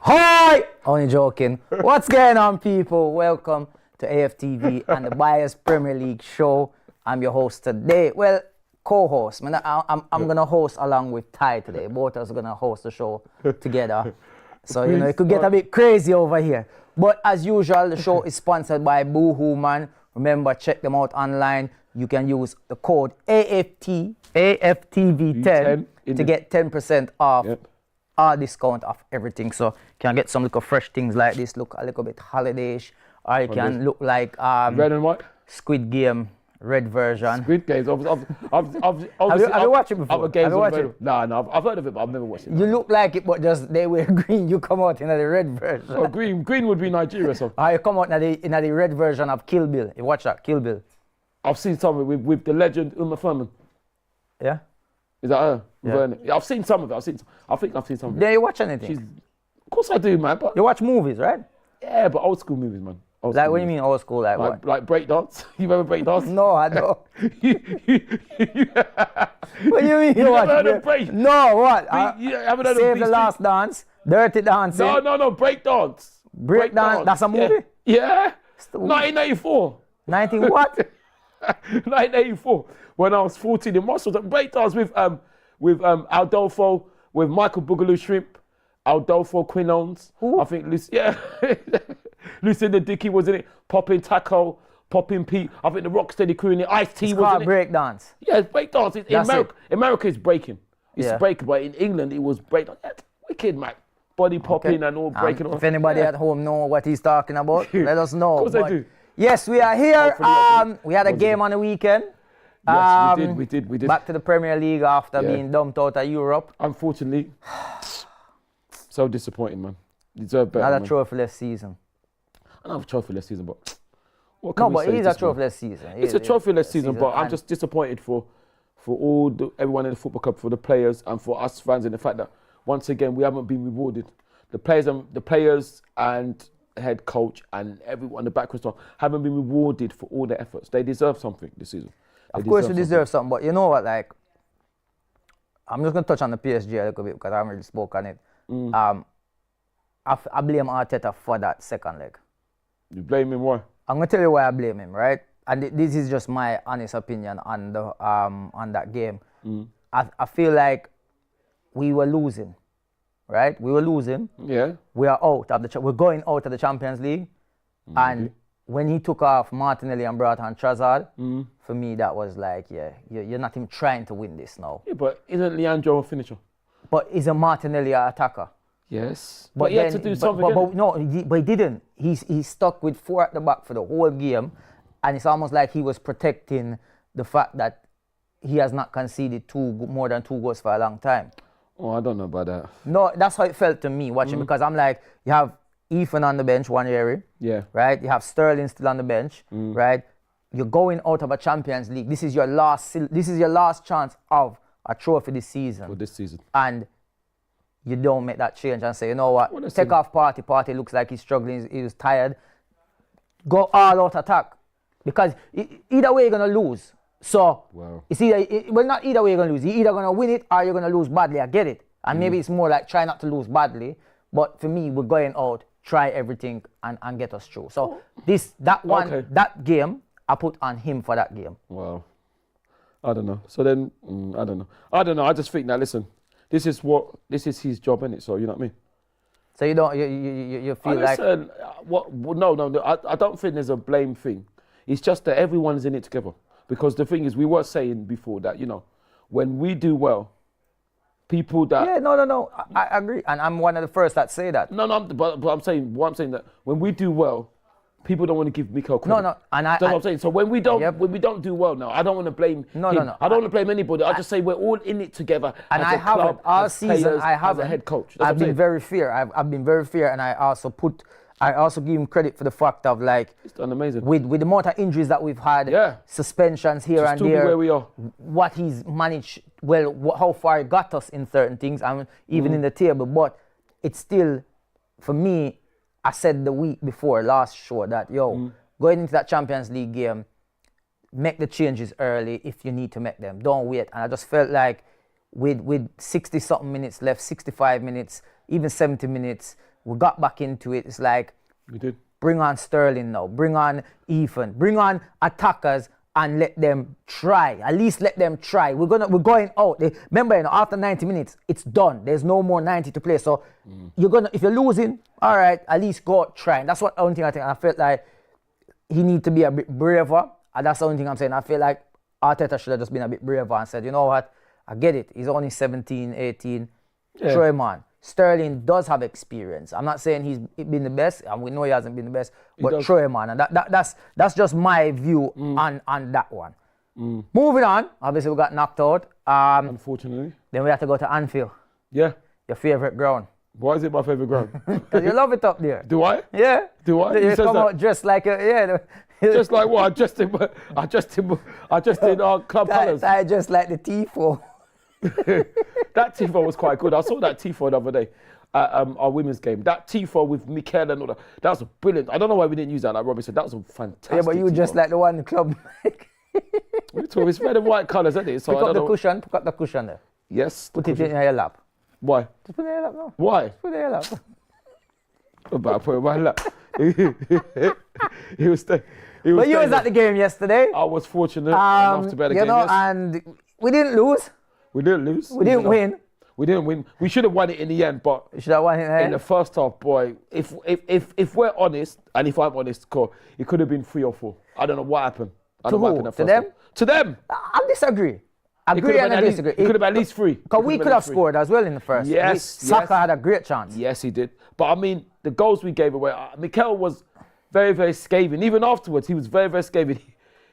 Hi! Only joking. What's going on, people? Welcome to AFTV and the Bias Premier League show. I'm your host today. Well, co-host. I'm going to host along with Ty today. Both of us are going to host the show together. So, you know, it could get a bit crazy over here. But as usual, the show is sponsored by Boohoo Man. Remember, check them out online. You can use the code AFTV10 to get 10% off. Yep. Discount off everything, so you can get some little fresh things like this, look a little bit holiday-ish, or you can look like red and white Squid Game red version. Squid Games. Have you watched it before? Have you watched it? No, I've heard of it, but I've never watched it. You look like it, but just they wear green. You come out in the red version. Oh, green would be Nigeria, so. You come out in the red version of Kill Bill. You watch that Kill Bill? I've seen some of it with the legend Uma Thurman. Yeah. Is that her? Yeah. I've seen some of it. I think I've seen some of it. Do you watch anything? Of course I do, man. But you watch movies, right? Yeah, but old school movies, man. What do you mean old school? Like what? Like breakdance. You remember breakdance? No, I don't. What do you mean you watch? Heard of break? No, what? You haven't heard Save of the Last Dance, Dirty Dancing. No, breakdance. Breakdance. That's a movie? Yeah. 1984. 19 what? 1984. When I was 14 in Moscow, breakdance with Aldolfo, with Michael Boogaloo Shrimp, Aldolfo Quinones. Who? I think Lucinda Dickey was in it. Poppin' Taco, Poppin' Pete. I think the Rocksteady crew in it. Ice-T was in it. Breakdance. Yeah, it's breakdance. In America, it's breaking. It's breaking, but in England, it was breakdance. That's wicked, man. Body popping and all breaking. If anybody at home know what he's talking about, let us know. Of course I do. Yes, we are here. We had a game on the weekend. Yes, we did. Back to the Premier League after being dumped out of Europe. Unfortunately, so disappointing, man. Deserve better. Another trophyless season. Another trophyless season, but it is a trophyless season. It's a trophyless season, but I'm just disappointed for everyone in the football club, for the players and for us fans, in the fact that once again we haven't been rewarded. The players and head coach and everyone, the backroom staff, haven't been rewarded for all their efforts. They deserve something this season. Of course, we deserve something, but you know what? Like, I'm just gonna touch on the PSG a little bit because I haven't really spoken on it. I blame Arteta for that second leg. You blame him? Why? I'm gonna tell you why I blame him, right? And this is just my honest opinion on the on that game. I feel like we were losing, right? We were losing. Yeah. We are out of we're going out of the Champions League, and when he took off Martinelli and brought on Trossard, for me that was like, you're not even trying to win this now. Yeah, but isn't Leandro a finisher? But is a Martinelli an attacker? Yes. But he had to do something. But he didn't. He stuck with 4 at the back for the whole game, and it's almost like he was protecting the fact that he has not conceded more than 2 goals for a long time. Oh, I don't know about that. No, that's how it felt to me watching, because I'm like, you have Ethan on the bench, one area. Yeah. Right? You have Sterling still on the bench, right? You're going out of a Champions League. This is your last chance of a trophy this season. For this season. And you don't make that change and say, you know what, take off Partey. Partey looks like he's struggling, he's tired. Go all out attack. Because either way you're going to lose. So, it's not either way you're going to lose. You're either going to win it or you're going to lose badly. I get it. And maybe it's more like try not to lose badly. But for me, we're going out, try everything and get us through. So that game, I put on him for that game. Wow. I don't know. So then, I don't know. I just think that, listen, this is his job, innit? So, you know what I mean? So you don't, you feel like... No, I don't think there's a blame thing. It's just that everyone's in it together. Because the thing is, we were saying before that, you know, when we do well, people that... Yeah, no, I agree. And I'm one of the first that say that. But I'm saying that when we do well, people don't want to give Miko credit. No. That's what I'm saying. So when we don't do well now, I don't want to blame him. I don't want to blame anybody. I just say we're all in it together. And as a club, all season, as a head coach. I've been very fair. I've been very fair, and I also give him credit for the fact of, like, it's done amazing. With the amount of injuries that we've had, suspensions here and there, where we are. What he's managed, how far he got us in certain things, and even in the table. But it's still, for me, I said the week before, last show, that, going into that Champions League game, make the changes early if you need to make them. Don't wait. And I just felt like with 60-something minutes left, 65 minutes, even 70 minutes, we got back into it. It's like, We did. bring on Sterling now, bring on Ethan, bring on attackers and let them try. At least let them try. We're going out. Remember, after 90 minutes, it's done. There's no more 90 to play. So if you're losing, all right, at least go out, try. And that's what only thing I think. I felt like he need to be a bit braver. And that's the only thing I'm saying. I feel like Arteta should have just been a bit braver and said, you know what, I get it. He's only 17, 18. Yeah. Throw him on. Sterling does have experience. I'm not saying he's been the best, and we know he hasn't been the best, but throw him on. And that's just my view on that one. Moving on, obviously we got knocked out. Unfortunately. Then we have to go to Anfield. Yeah. Your favourite ground. Why is it my favourite ground? Because you love it up there. Do I? Yeah. Do I? You come out dressed like just like what? I dressed in our club colours. I just like the Tifo. That Tifo was quite good. I saw that Tifo the other day at our women's game. That Tifo with Mikel and all that was brilliant. I don't know why we didn't use that, like Robbie said. That was a fantastic. Yeah, but you Tifo. Just like the one in the club. It's red and white colours, isn't it? So pick up the cushion there. Yes. Put it in your lap. Why? Just put it in your lap now. Why? Just put it in your lap. About put it in my lap. He was But you was at the game yesterday. I was fortunate enough to be at the game. Yes. And we didn't lose. We didn't lose. We didn't win. We didn't win. We should have won it in the end, but you should have won it in the first half, boy. If we're honest, and if I'm honest, it could have been 3 or 4. I don't know what happened. To who? To them? To them. I disagree. Agree and I disagree. It could have been at least 3. Because we could have scored as well in the first. Yes. Saka had a great chance. Yes, he did. But I mean, the goals we gave away. Mikel was very, very scathing. Even afterwards, he was very, very scathing.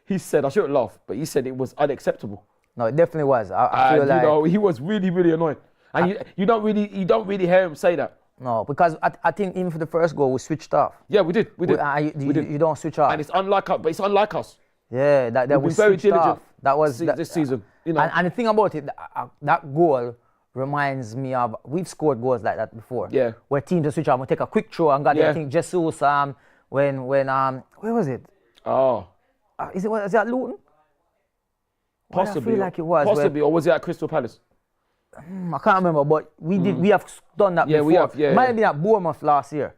He said, I shouldn't laugh, but he said it was unacceptable. No, it definitely was. I feel like he was really, really annoyed. And you don't really hear him say that. No, because I think even for the first goal we switched off. Yeah, we did. You don't switch off. And it's unlike us, but it's unlike us. Yeah, that was very diligent. off. That was this season. You know. And the thing about it, that goal reminds me of we've scored goals like that before. Yeah. Where teams just switch off, we take a quick throw and got I think Jesus when where was it? Oh. Is that Luton? Possibly. I feel like it was. Possibly, or was it at Crystal Palace? I can't remember, but we have done that before. We have, it might have been at Bournemouth last year.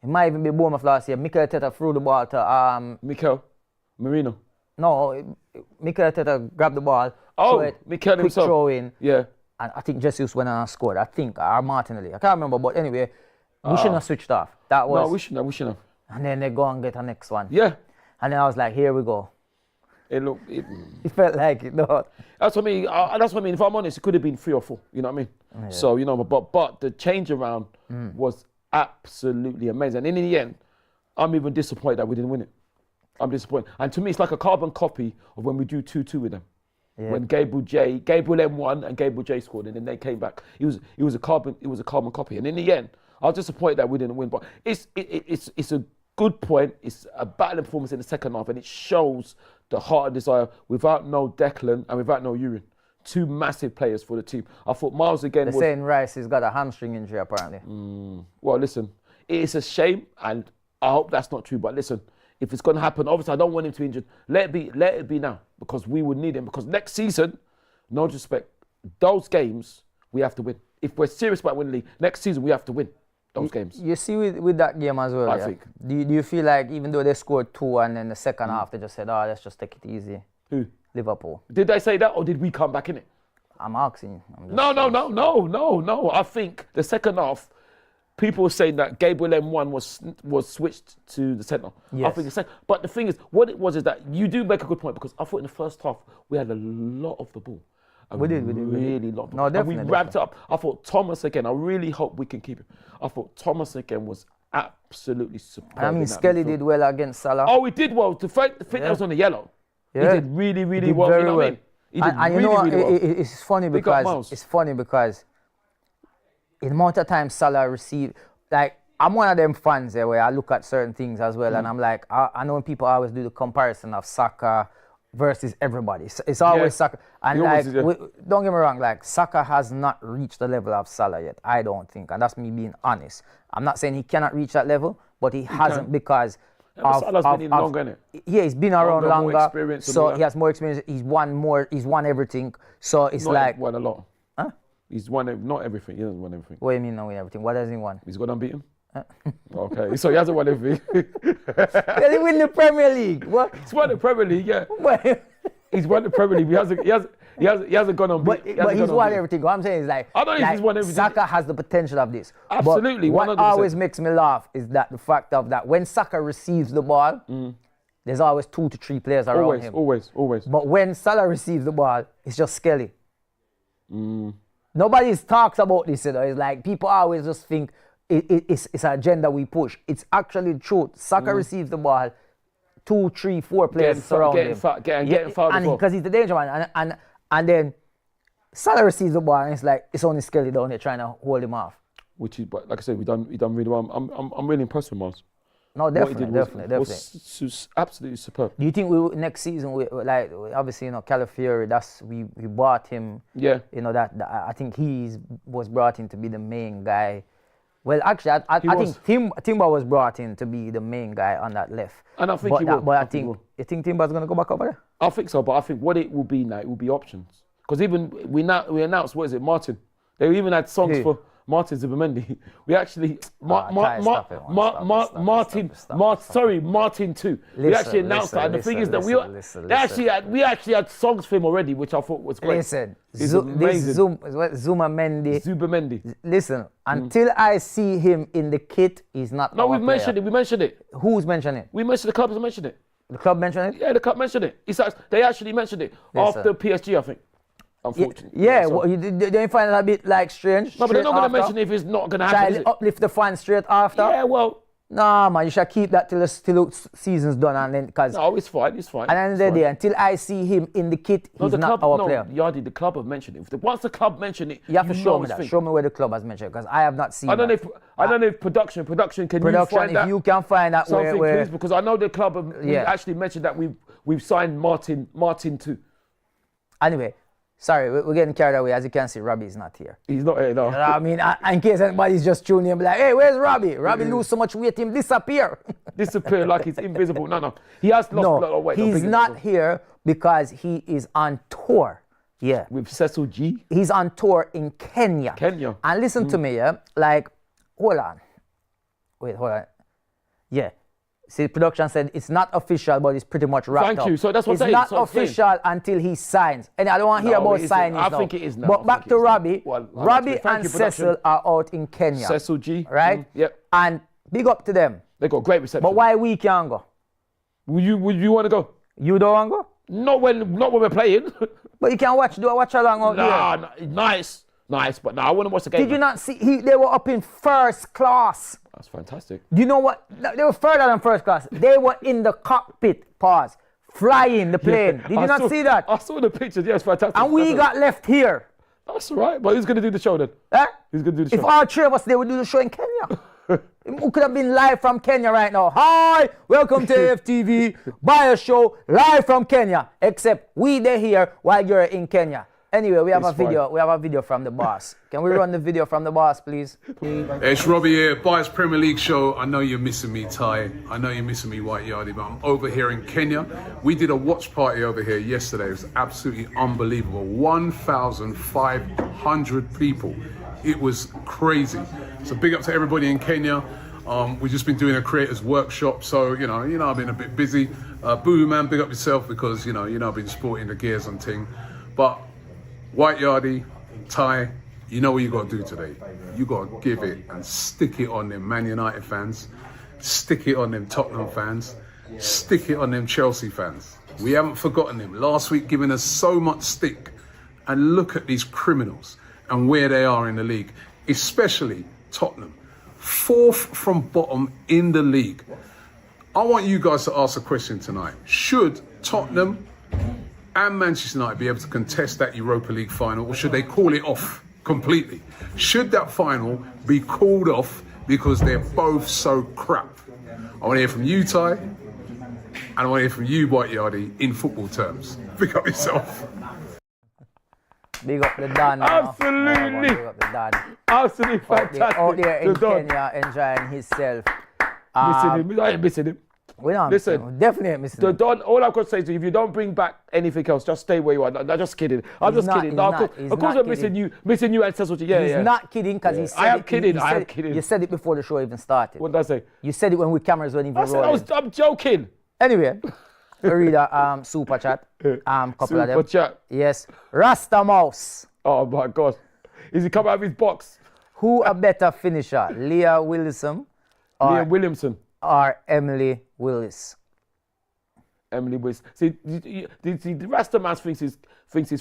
It might even be Bournemouth last year. Mikel Arteta threw the ball to Mikel Marino. No, Mikel Arteta grabbed the ball. Oh, Mikel himself. Throw in. Yeah. And I think Jesus went and scored. I think, or Martinelli. I can't remember, but anyway, we shouldn't have switched off. That was. No, we shouldn't have. And then they go and get the next one. Yeah. And then I was like, here we go. It felt like it, no. That's what I mean. That's what I mean. If I'm honest, it could have been 3 or 4. You know what I mean? Yeah. So, you know, but the change around was absolutely amazing. And in the end, I'm even disappointed that we didn't win it. I'm disappointed. And to me, it's like a carbon copy of when we drew 2-2 with them. Yeah. When Gabriel M won and Gabriel J scored, and then they came back. It was a carbon copy. And in the end, I was disappointed that we didn't win. But it's a good point. It's a battling performance in the second half, and it shows the heart and desire without no Declan and without no Urine. 2 massive players for the team. I thought Miles again. They're saying Rice has got a hamstring injury apparently. Well, listen, it is a shame, and I hope that's not true. But listen, if it's going to happen, obviously I don't want him to be injured. Let it be now, because we would need him. Because next season, no disrespect, those games we have to win. If we're serious about winning the league, next season we have to win those games. You see with that game as well, I think. Do you feel like even though they scored 2 and then the second half they just said, let's just take it easy? Who? Liverpool. Did they say that, or did we come back in it? I'm asking you. No. I think the second half, people were saying that Gabriel M1 was switched to the centre. Yes. I think the second. But the thing is, what it was is that you do make a good point, because I thought in the first half we had a lot of the ball. We did. Really lot. No, definitely. And we ramped it up. I thought Thomas again, I really hope we can keep him. I thought Thomas again was absolutely superb. I mean, Skelly did well against Salah. Oh, he did well. The fact that was on the yellow. Yeah. He did really, really well. Very you know well. What I mean? He did and really, you know, really well. It's funny because in the amount of time Salah received, like, I'm one of them fans there where I look at certain things as well, and I'm like, I know when people always do the comparison of Saka versus everybody. It's always Saka. And don't get me wrong, like, Saka has not reached the level of Salah yet, I don't think. And that's me being honest. I'm not saying he cannot reach that level, but he hasn't because Salah's been in longer, innit? Yeah, he's been around longer. So he has more experience. He's won everything. So it's won a lot. Huh? He's won not everything. He hasn't won everything. What do you mean not win everything? What has he won? He's got unbeaten. Okay, so he hasn't won everything. Did he win the Premier League? What? He's won the Premier League, yeah. He's won the Premier League. He hasn't gone on. But he's won everything. What I'm saying is like, I don't know if he's won everything. Saka has the potential of this. Absolutely, but 100%. what always makes me laugh is that the fact of that when Saka receives the ball, there's always 2 to 3 players around him. Always. But when Salah receives the ball, it's just Skelly. Nobody talks about this, you know. It's like people always just think it's an agenda we push. It's actually the truth. Saka receives the ball, 2, 3, 4 players surround him. Getting fouled as well. Because he's the danger man. And then Salah receives the ball and it's like it's only Skelly down there trying to hold him off. Which is, but like I said, he done really well. I'm really impressed with Mars. No, definitely. Was absolutely superb. Do you think next season like obviously Calafiori, we bought him. Yeah. You know that I think he was brought in to be the main guy. Well, actually, I think Timber was brought in to be the main guy on that left. And I think he will. But you think Timber's gonna go back over there? I think so, but I think what it will be now, it will be options. Because even we announced, what is it, Martin? They even had songs for Martin Zubimendi. We actually Martin too. We actually announced that, and the thing is that we actually had songs for him already, which I thought was great. Listen, Zubimendi. Listen, until I see him in the kit, he's not. No, we mentioned it. Who's mentioned it? We mentioned the club has mentioned it. The club mentioned it? Yeah, the club mentioned it. They actually mentioned it after PSG, I think. Unfortunately. Yeah, well, don't you find it a bit like strange? No, but they're not going to mention it if it's not going to happen. Try to uplift the fans straight after? Yeah, well. Nah, man, you should keep that till the season's done and then, because. No, it's fine. At the end of the day, until I see him in the kit, he's not our player. Yardi, the club have mentioned it. Once the club mentioned it, you have to show me that. Show me where the club has mentioned it, because I have not seen I don't know if production, can you find that? If you can find that something, where please, because I know the club have actually mentioned that we've signed Martin too. Anyway. Sorry, we're getting carried away. As you can see, Robbie's not here. He's not here, no. I mean, in case anybody's just tuning in, be like, hey, where's Robbie? Robbie lose so much weight, him disappear. Disappear like he's invisible. No. He has lost a lot of weight. He's not here because he is on tour. Yeah. With Cecil G. He's on tour in Kenya. And listen to me, yeah? Like, hold on. Wait, hold on. Yeah. See, production said it's not official, but it's pretty much wrapped up. Thank you. So that's what I'm saying. It's not official until he signs. And I don't want to hear about signings now. I think it is now. But back to Robbie. Robbie and Cecil are out in Kenya. Cecil G. Right? Yep. And big up to them. They got great reception. But why we can't go? Would you want to go? You don't want to go? Not when we're playing. But you can watch. Do a watch along out there. Nice, but no, I wouldn't watch the game. Did you not see? They were up in first class. That's fantastic. Do you know what? They were further than first class. They were in the cockpit, flying the plane. Did you not see that? I saw the pictures, yeah, it's fantastic. And we got left here. That's all right, but who's going to do the show then? Who's going to do the show? If all 3 of us, they would do the show in Kenya. Who could have been live from Kenya right now? Hi, welcome to AFTV, Buy Show, live from Kenya. Except they're here while you're in Kenya. Anyway, we have a video. We have a video from the boss. Can we run the video from the boss, please? It's Robbie here, Bias Premier League show. I know you're missing me, Ty. I know you're missing me, White Yardie, but I'm over here in Kenya. We did a watch party over here yesterday. It was absolutely unbelievable. 1,500 people. It was crazy. So big up to everybody in Kenya. We've just been doing a creators workshop, so you know I've been a bit busy. Boo man, big up yourself because you know I've been sporting the gears and ting, but. White Yardie, Ty, you know what you got to do today. You got to give it and stick it on them Man United fans, stick it on them Tottenham fans, stick it on them Chelsea fans. We haven't forgotten them. Last week giving us so much stick. And look at these criminals and where they are in the league, especially Tottenham. 4th from bottom in the league. I want you guys to ask a question tonight. Should Tottenham and Manchester United be able to contest that Europa League final, or should they call it off completely? Should that final be called off because they're both so crap? I want to hear from you, Ty, and I want to hear from you, White Yardie, in football terms. Pick up yourself. Big up the Don. Absolutely. Big up the Don. Absolutely fantastic. Out there in Kenya enjoying himself. Missing him. I ain't missing him. We're not Listen, missing. We definitely ain't missing. All I've got to say is, if you don't bring back anything else, just stay where you are. No, just kidding. I'm just kidding. No, of course, I'm missing you and Cecil. Yeah, He's not kidding because he said I am kidding. I am kidding. You said it before the show even started. What did I say? You said it when we cameras weren't even rolling. I'm joking. Anyway, we read a super chat. Couple of them. Super chat. Yes. Rasta Mouse. Oh my God. Is he come out of his box? Who a better finisher, Leah Williamson or Emily Willis? Emily Willis. See, the Rasta man thinks his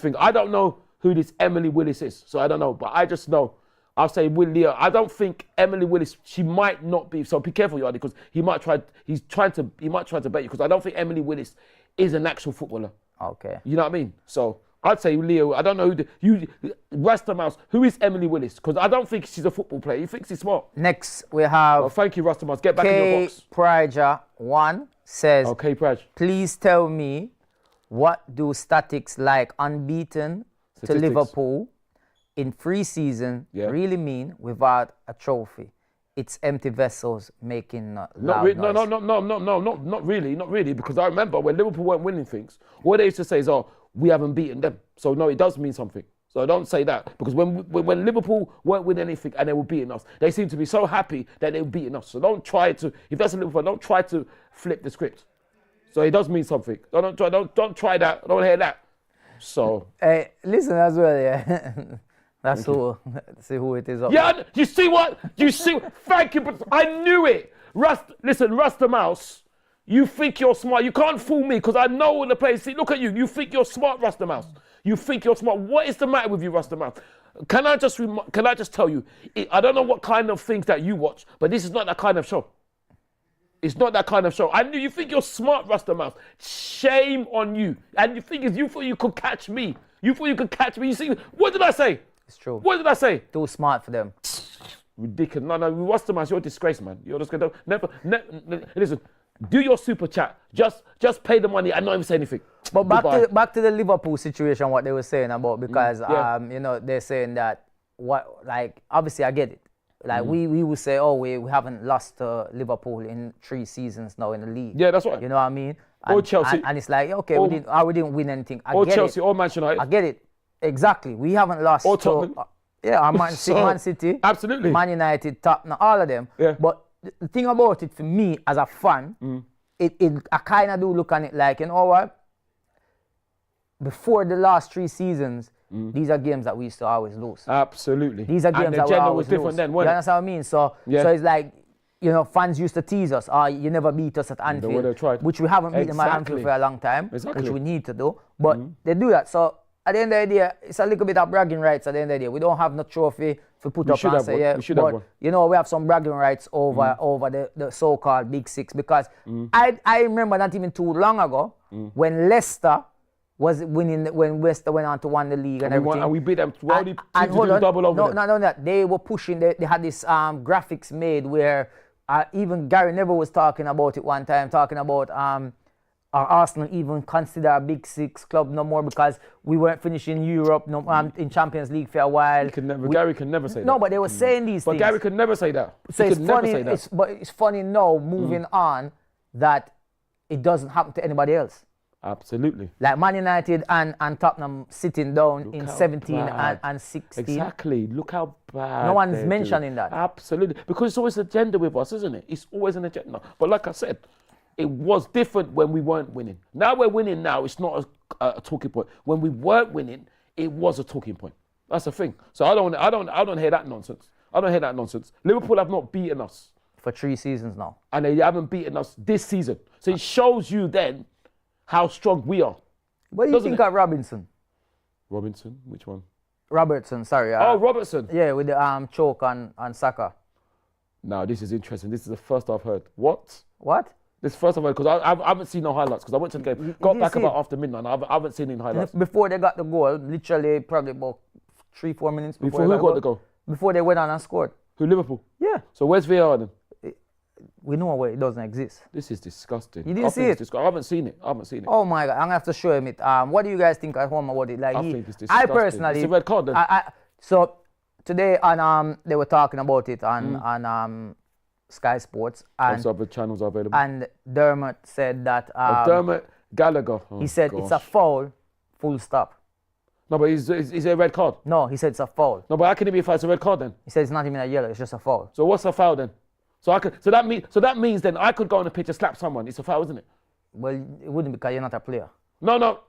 thing. I don't know who this Emily Willis is, so I don't know. But I just know, I'll say with Leah, I don't think Emily Willis, she might not be. So be careful, Yardy, because he might try to bet you, because I don't think Emily Willis is an actual footballer. Okay. You know what I mean? So I'd say Leo. I don't know Rasta Mouse. Who is Emily Willis? Because I don't think she's a football player. He thinks he's smart. Next we have. Oh, thank you, Rasta Mouse. Get back in your box. Praja 1 says. Okay, Praj. Please tell me, what do statics like unbeaten to Liverpool in 3 seasons really mean without a trophy? It's empty vessels making loud noise. Not really. Because I remember when Liverpool weren't winning things, what they used to say is, "Oh, we haven't beaten them." So no, it does mean something. So don't say that, because when Liverpool weren't winning anything and they were beating us, they seemed to be so happy that they were beating us. So don't try to, if that's a Liverpool, don't try to flip the script. So it does mean something. Don't try that. I don't hear that. So hey, listen as well, yeah. That's who. See who it is. Yeah, you see what? You see? Thank you, but I knew it. Listen, Rasta Mouse. You think you're smart. You can't fool me, because I know all the players. See, look at you. You think you're smart, Rasta Mouse. You think you're smart. What is the matter with you, Rasta Mouse? Can I just tell you? I don't know what kind of things that you watch, but this is not that kind of show. It's not that kind of show. I knew you think you're smart, Rasta Mouse. Shame on you. And the thing is, you thought you could catch me. You thought you could catch me. You see, what did I say? It's true. What did I say? Too smart for them. Ridiculous. No, Rasta Mouse, you're a disgrace, man. You're just gonna never. Listen. Do your super chat. Just pay the money and not even say anything. But back to the Liverpool situation, what they were saying about, because you know, they're saying that obviously I get it. Like we would say, oh, we haven't lost to Liverpool in 3 seasons now in the league. Yeah, that's right. You know what I mean? Or Chelsea. And it's like, okay, we didn't win anything. Or Chelsea or Manchester United. I get it. Exactly. We haven't lost. Or Tottenham. Man City. Absolutely. Man United, Tottenham, all of them. Yeah. But the thing about it, for me as a fan, I kind of do look on it like, you know what? Before the last 3 seasons, these are games that we used to always lose. Absolutely. These are games that we always lose. Different then, you understand what I mean? So it's like, you know, fans used to tease us, you never beat us at Anfield, which we haven't beaten at Anfield for a long time, which we need to do. But they do that. So at the end of the day, it's a little bit of bragging rights at the end of the day. We don't have no trophy to put up and say, yeah, but you know, we have some bragging rights over the so-called Big Six, because I remember not even too long ago when Leicester was winning, when Leicester went on to win the league and everything. And we beat them. And double over them. Not only that, they were pushing, they had this graphics made where even Gary Neville was talking about it one time, talking about Arsenal even consider a Big Six club no more, because we weren't finishing Europe in Champions League for a while. Gary can never say that. No, but they were saying these things. But Gary could never say that. So it's funny. But it's funny now, moving on, that it doesn't happen to anybody else. Absolutely. Like Man United and Tottenham sitting down in 17 and 16. Exactly. Look how bad. No one's mentioning that. Absolutely. Because it's always an agenda with us, isn't it? It's always an agenda. But like I said, it was different when we weren't winning. Now we're winning now, it's not a talking point. When we weren't winning, it was a talking point. That's the thing. So I don't hear that nonsense. I don't hear that nonsense. Liverpool have not beaten us. For 3 seasons now. And they haven't beaten us this season. So it shows you then how strong we are. What do you think of Robinson? Robinson? Which one? Robertson, sorry. Robertson. Yeah, with the choke on Saka. Now, this is interesting. This is the first I've heard. What? This first I've heard, because I haven't seen no highlights, because I went to the game. Got back about after midnight. I haven't seen any highlights. Before they got the goal, literally probably about 3-4 minutes before who got the goal? Before they went on and scored. Who, Liverpool? Yeah. So where's VAR then? We know where it doesn't exist. This is disgusting. You didn't see it? I haven't seen it. Oh my God, I'm going to have to show him it. What do you guys think at home about it? Like, I think it's disgusting. I personally... It's a red card then. So today they were talking about it on Sky Sports, and also other channels are available. And Dermot said that. Dermot Gallagher. He said it's a foul. Full stop. No, but is it a red card? No, he said it's a foul. No, but how can it be if it's a red card then? He said it's not even a yellow. It's just a foul. So what's a foul then? So that means then I could go on the pitch and slap someone. It's a foul, isn't it? Well, it wouldn't because you're not a player. No.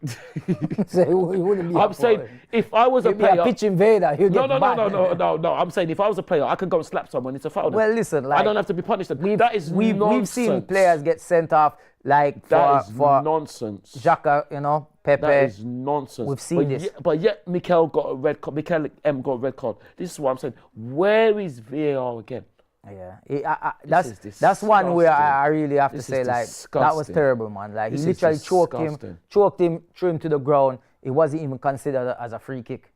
So it wouldn't be. I'm saying if I was a You'd player, be a pitch invader. No. I'm saying if I was a player, I could go and slap someone. It's a foul. Well, listen, like I don't have to be punished. That is nonsense. We've seen players get sent off like for nonsense. Xhaka, Pepe. That is nonsense. We've seen this. But yet Mikel got a red card. Mikel M got a red card. This is what I'm saying. Where is VAR again? Yeah, that's one where I really have to say like that was terrible, man. Like he literally choked him, threw him to the ground. It wasn't even considered as a free kick.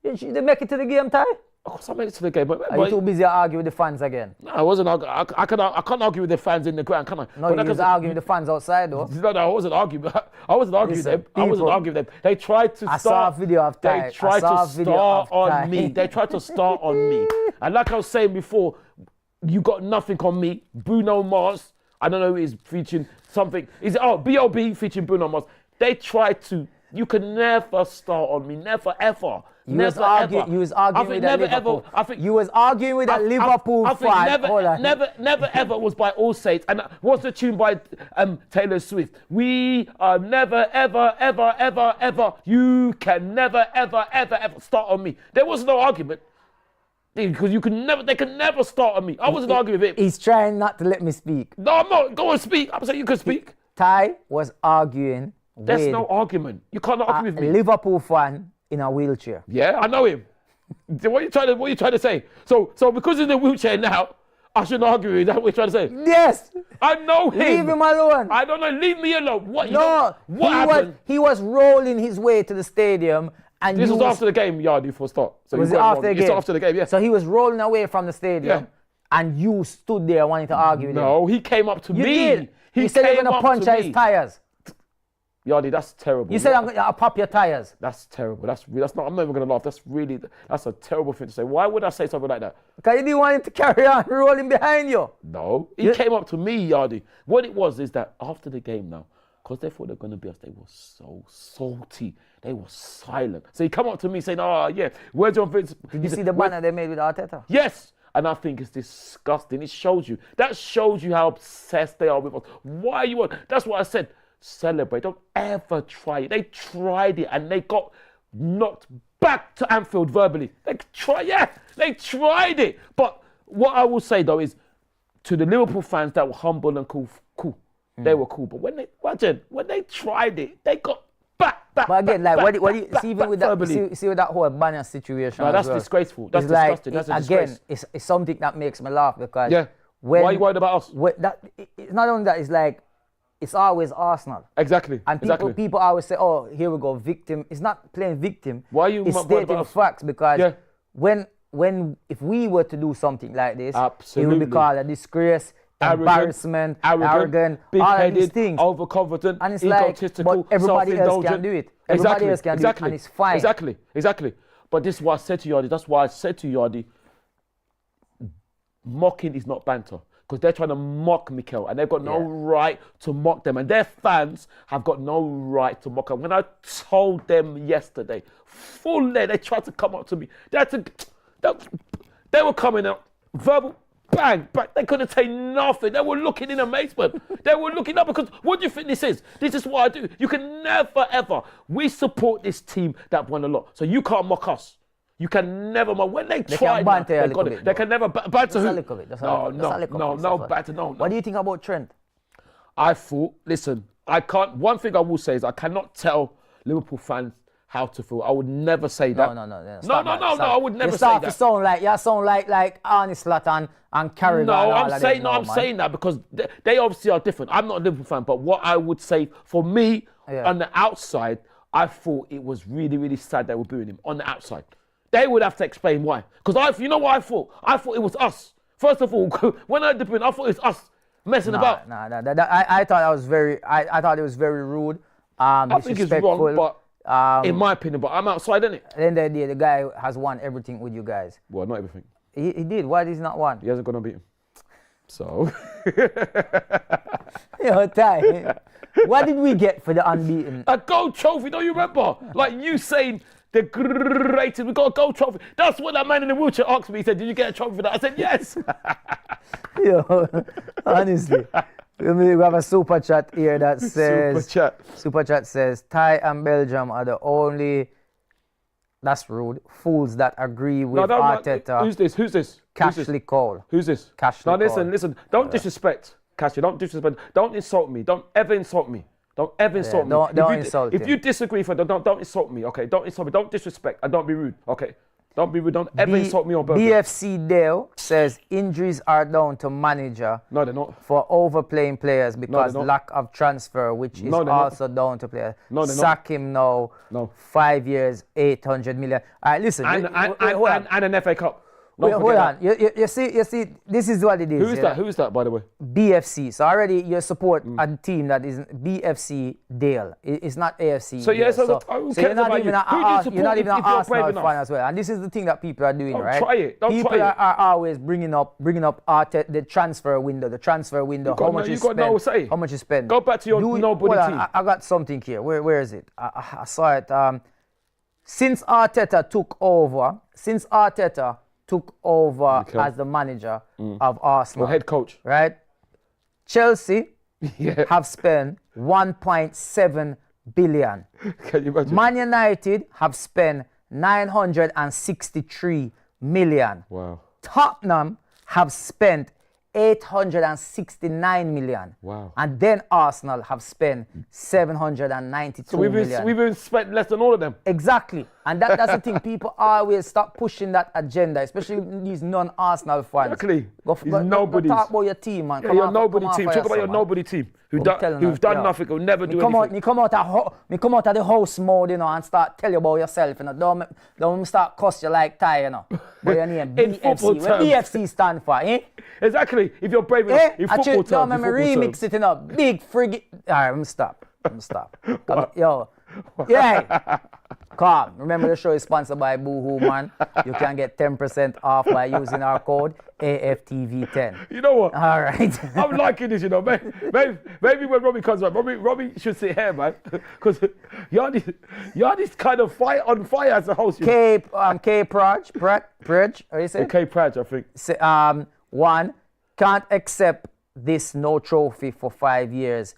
They make it to the game, Ty? Of course I made it to the game. But are you too busy arguing with the fans again? No, I wasn't arguing. I can't argue with the fans in the ground, can I? No, you was arguing with the fans outside, though. No, I wasn't arguing. I wasn't arguing with them. I wasn't arguing with them. They tried to start. I saw a video of Ty. They tried to start on me. They tried to start on me. And like I was saying before, you got nothing on me. Bruno Mars, I don't know who is featuring something. Is it B.O.B. featuring Bruno Mars? They tried to. You can never start on me. Never ever. You was arguing with that Liverpool. You was arguing with that Liverpool fan. Never ever was by All Saints. And what's the tune by Taylor Swift? We are never ever. You can never ever start on me. There was no argument. Because they can never start on me. I wasn't arguing with him. He's trying not to let me speak. No, I'm not. Go and speak. I'm saying you can speak. Ty was arguing There's no argument. You can't argue with me. A Liverpool fan in a wheelchair. Yeah, I know him. What are you trying to say? So because he's in the wheelchair now, I shouldn't argue with you. That's what you're trying to say? Yes. I know him. Leave him alone. I don't know. Leave me alone. What happened? He was rolling his way to the stadium. And this was after the game, Yardy, before start. So was it after the game? It's after the game, yeah. So he was rolling away from the stadium, and you stood there wanting to argue with him. No, he came up to me. Did. He said he was going to punch his tires. Yardy, that's terrible. You said I'll pop your tires. That's terrible. That's not. I'm not even going to laugh. That's a terrible thing to say. Why would I say something like that? Because you didn't want him to carry on rolling behind you. No, he came up to me, Yardy. What it was is that after the game now, because they thought they were going to be us, they were so salty. They were silent. So he come up to me saying, where's your Vince? Did you see the banner they made with Arteta? Yes. And I think it's disgusting. It shows you. That shows you how obsessed they are with us. Why are you on? That's what I said. Celebrate. Don't ever try it. They tried it and they got knocked back to Anfield verbally. They tried it. But what I will say though is to the Liverpool fans that were humble and cool. They were cool. But when they tried it, they got back. But again, what do you see even with that? See with that whole banner situation. No, that's disgraceful. That's disgusting. That's a disgrace. Again, it's something that makes me laugh because why are you worried about us? It's not only that. It's like it's always Arsenal. Exactly. And people always say, "Oh, here we go, victim." It's not playing victim. Why are you it's worried about us? Facts because if we were to do something like this, it would be called a disgrace. Embarrassment, arrogant, big-headed, all these things. Overconfident, and it's egotistical, like, but everybody else can do it. Everybody else can do it, and it's fine. Exactly. But this is what I said to Yardy. That's why I said to Yardy, mocking is not banter. Because they're trying to mock Mikel, and they've got no right to mock them. And their fans have got no right to mock them. When I told them yesterday, they tried to come up to me. They were coming out, verbal, bang, bang. They couldn't say nothing. They were looking in amazement. They were looking up because what do you think this is? This is what I do. You can never, ever. We support this team that won a lot. So you can't mock us. You can never mock. When they try, they can never banter who? No, banter, no. What do you think about Trent? I thought, listen, I can't. One thing I will say is I cannot tell Liverpool fans how to feel. I would never say that. No. I would never say that. You sound like Arne Slot and Carragher. No, I'm saying that because they obviously are different. I'm not a Liverpool fan, but what I would say for me on the outside, I thought it was really, really sad they were booing him on the outside. They would have to explain why. Because you know what I thought? I thought it was us. First of all, when I heard the booing, I thought it was us messing about. I thought I thought it was very rude. I think it's wrong, but in my opinion, but I'm outside, innit? At the end of the day, the guy has won everything with you guys. Well, not everything. He did. Why did he not won? He hasn't gone and beat him. So. Yo, Ty, what did we get for the unbeaten? A gold trophy, don't you remember? Like you saying the greatest, we got a gold trophy. That's what that man in the wheelchair asked me. He said, did you get a trophy for that? I said, yes. Yo, honestly. We have a super chat here that says, super chat says, Thai and Belgium are the only, that's rude, fools that agree with Arteta. Who's this? Cashley Cole. Who's this? Cashley Now Cole. listen, don't disrespect Cashley, don't disrespect, don't insult me, don't ever insult me. Don't ever insult me. Don't insult If you disagree, don't insult me, okay? Don't insult me, don't disrespect, and don't be rude, okay? Don't be rude, don't ever insult me or Belgium. BFC Dale says injuries are down to manager. No, they're not. For overplaying players because lack of transfer, which is also down to players. No, they're Sack him now. No. 5 years, 800 million. All right, listen. And an FA Cup. Wait, hold on. You see, this is what it is. Who is that, by the way? BFC. So already you support a team that is BFC Dale. It's not AFC. So yeah, so you're not even an Arsenal fan as well. And this is the thing that people are doing, right? Try it. People are always bringing up Arteta, the transfer window. How much you spend? How much you spend? Go back to your nobody team. I got something here. Where is it? I saw it. Since Arteta took over as the manager of Arsenal. Or head coach. Right? Chelsea have spent 1.7 billion. Can you imagine? Man United have spent 963 million. Wow. Tottenham have spent 869 million. Wow. And then Arsenal have spent 792 million. So we've even spent less than all of them. Exactly. And that's the thing. People always stop pushing that agenda, especially these non-Arsenal fans. Exactly. Go talk about your team, man. Yeah, your nobody team. Talk about your nobody team. Who've done nothing, who'll never do anything. Me come out of the house mode, and start tell you about yourself, Don't start cuss you like Ty, But your name, In BFC. football What terms. BFC stand for, eh? Exactly. If you're brave enough, in football terms. No, remix it, Big frigate. All right, I'm stop. Yo. Yeah. Calm. Remember the show is sponsored by Boohoo, man. You can get 10% off by using our code AFTV10. You know what? All right. I'm liking this, Maybe when Robbie comes back, Robbie should sit here, man. Because you're this kind of on fire as a host. K Praj, what do you say? K Praj, I think. One, can't accept this no trophy for 5 years.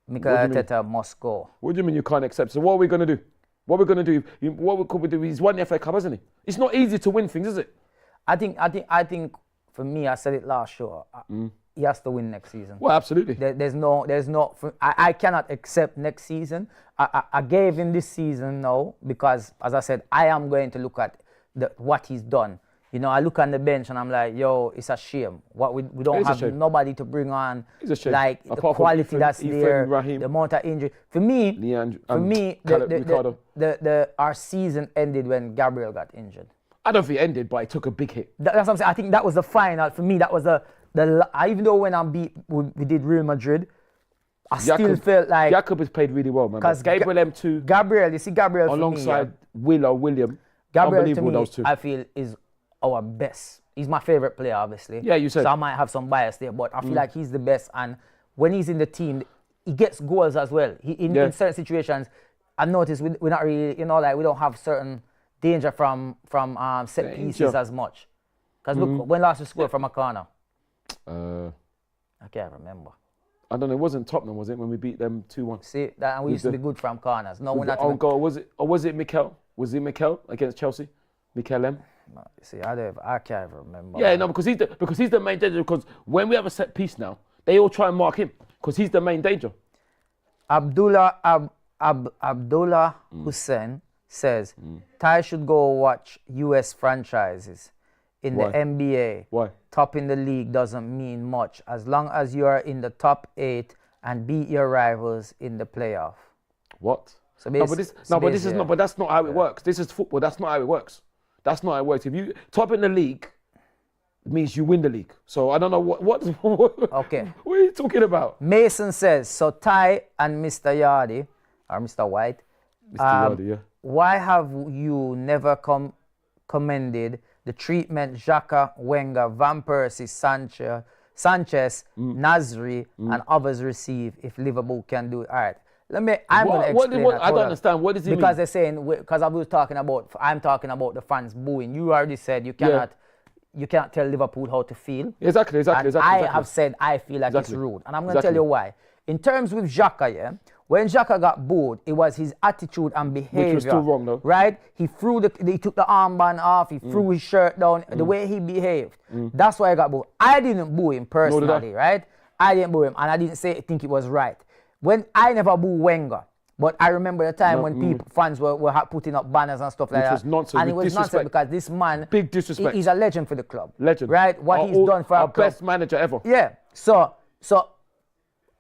Mikel Arteta must go. What do you mean you can't accept? So what are we going to do? What could we do? He's won the FA Cup, hasn't he? It's not easy to win things, is it? I think for me, I said it last show. He has to win next season. Well, absolutely. There's no. I cannot accept next season. I gave him this season now because, as I said, I am going to look at what he's done. I look on the bench and I'm like, yo, it's a shame. We don't have nobody to bring on, like the quality that's there, the amount of injury. For me, our season ended when Gabriel got injured. I don't think it ended, but it took a big hit. That's what I'm saying. I think that was the final. For me, that was even though when we did Real Madrid, I still felt like Jakob has played really well, man. Because Gabriel M2, Gabriel alongside William. Gabriel to me, I feel is our best. He's my favorite player, obviously. Yeah, you said. So I might have some bias there, but I feel like he's the best. And when he's in the team, he gets goals as well. In certain situations, I noticed we're not really, we don't have certain danger from set pieces as much. Because look, when last we scored from a corner? I can't remember. I don't know. It wasn't Tottenham, was it, when we beat them 2-1? See, and we used to be good from corners. No, we're not. Oh, goal. Was it Mikel? Was it Mikel against Chelsea? Mikel M? See, I can't remember. Yeah, no, because he's the main danger. Because when we have a set piece now, they all try and mark him because he's the main danger. Abdullah Hussein says Ty should go watch US franchises in the NBA. Why? Top in the league doesn't mean much as long as you are in the top 8 and beat your rivals in the playoff. What? So but that's not how it works. This is football. That's not how it works. That's not how it works. If you top in the league, it means you win the league. So I don't know what okay. What are you talking about? Mason says, so Ty and Mr. Yardy, or Mr. White, why have you never commended the treatment Xhaka, Wenger, Van Persie, Sanchez, Nasri, and others receive if Liverpool can do it. All right. I'm going to explain that. I don't understand. What does he mean? Because they're saying, because I'm talking about the fans booing. You already said you cannot tell Liverpool how to feel. Exactly. I have said I feel like it's rude. And I'm going to tell you why. In terms with Xhaka, when Xhaka got booed, it was his attitude and behavior. Which was still wrong, though. Right? He took the armband off, he threw his shirt down, the way he behaved. That's why I got booed. I didn't boo him personally, right? I didn't boo him, and I didn't think it was right. When I never boo Wenger, but I remember the time when fans were putting up banners and stuff like that. Which was nonsense. And it was nonsense because this man, big disrespect. He's a legend for the club. Legend. Right? What he's done for our club. Best manager ever. Yeah. So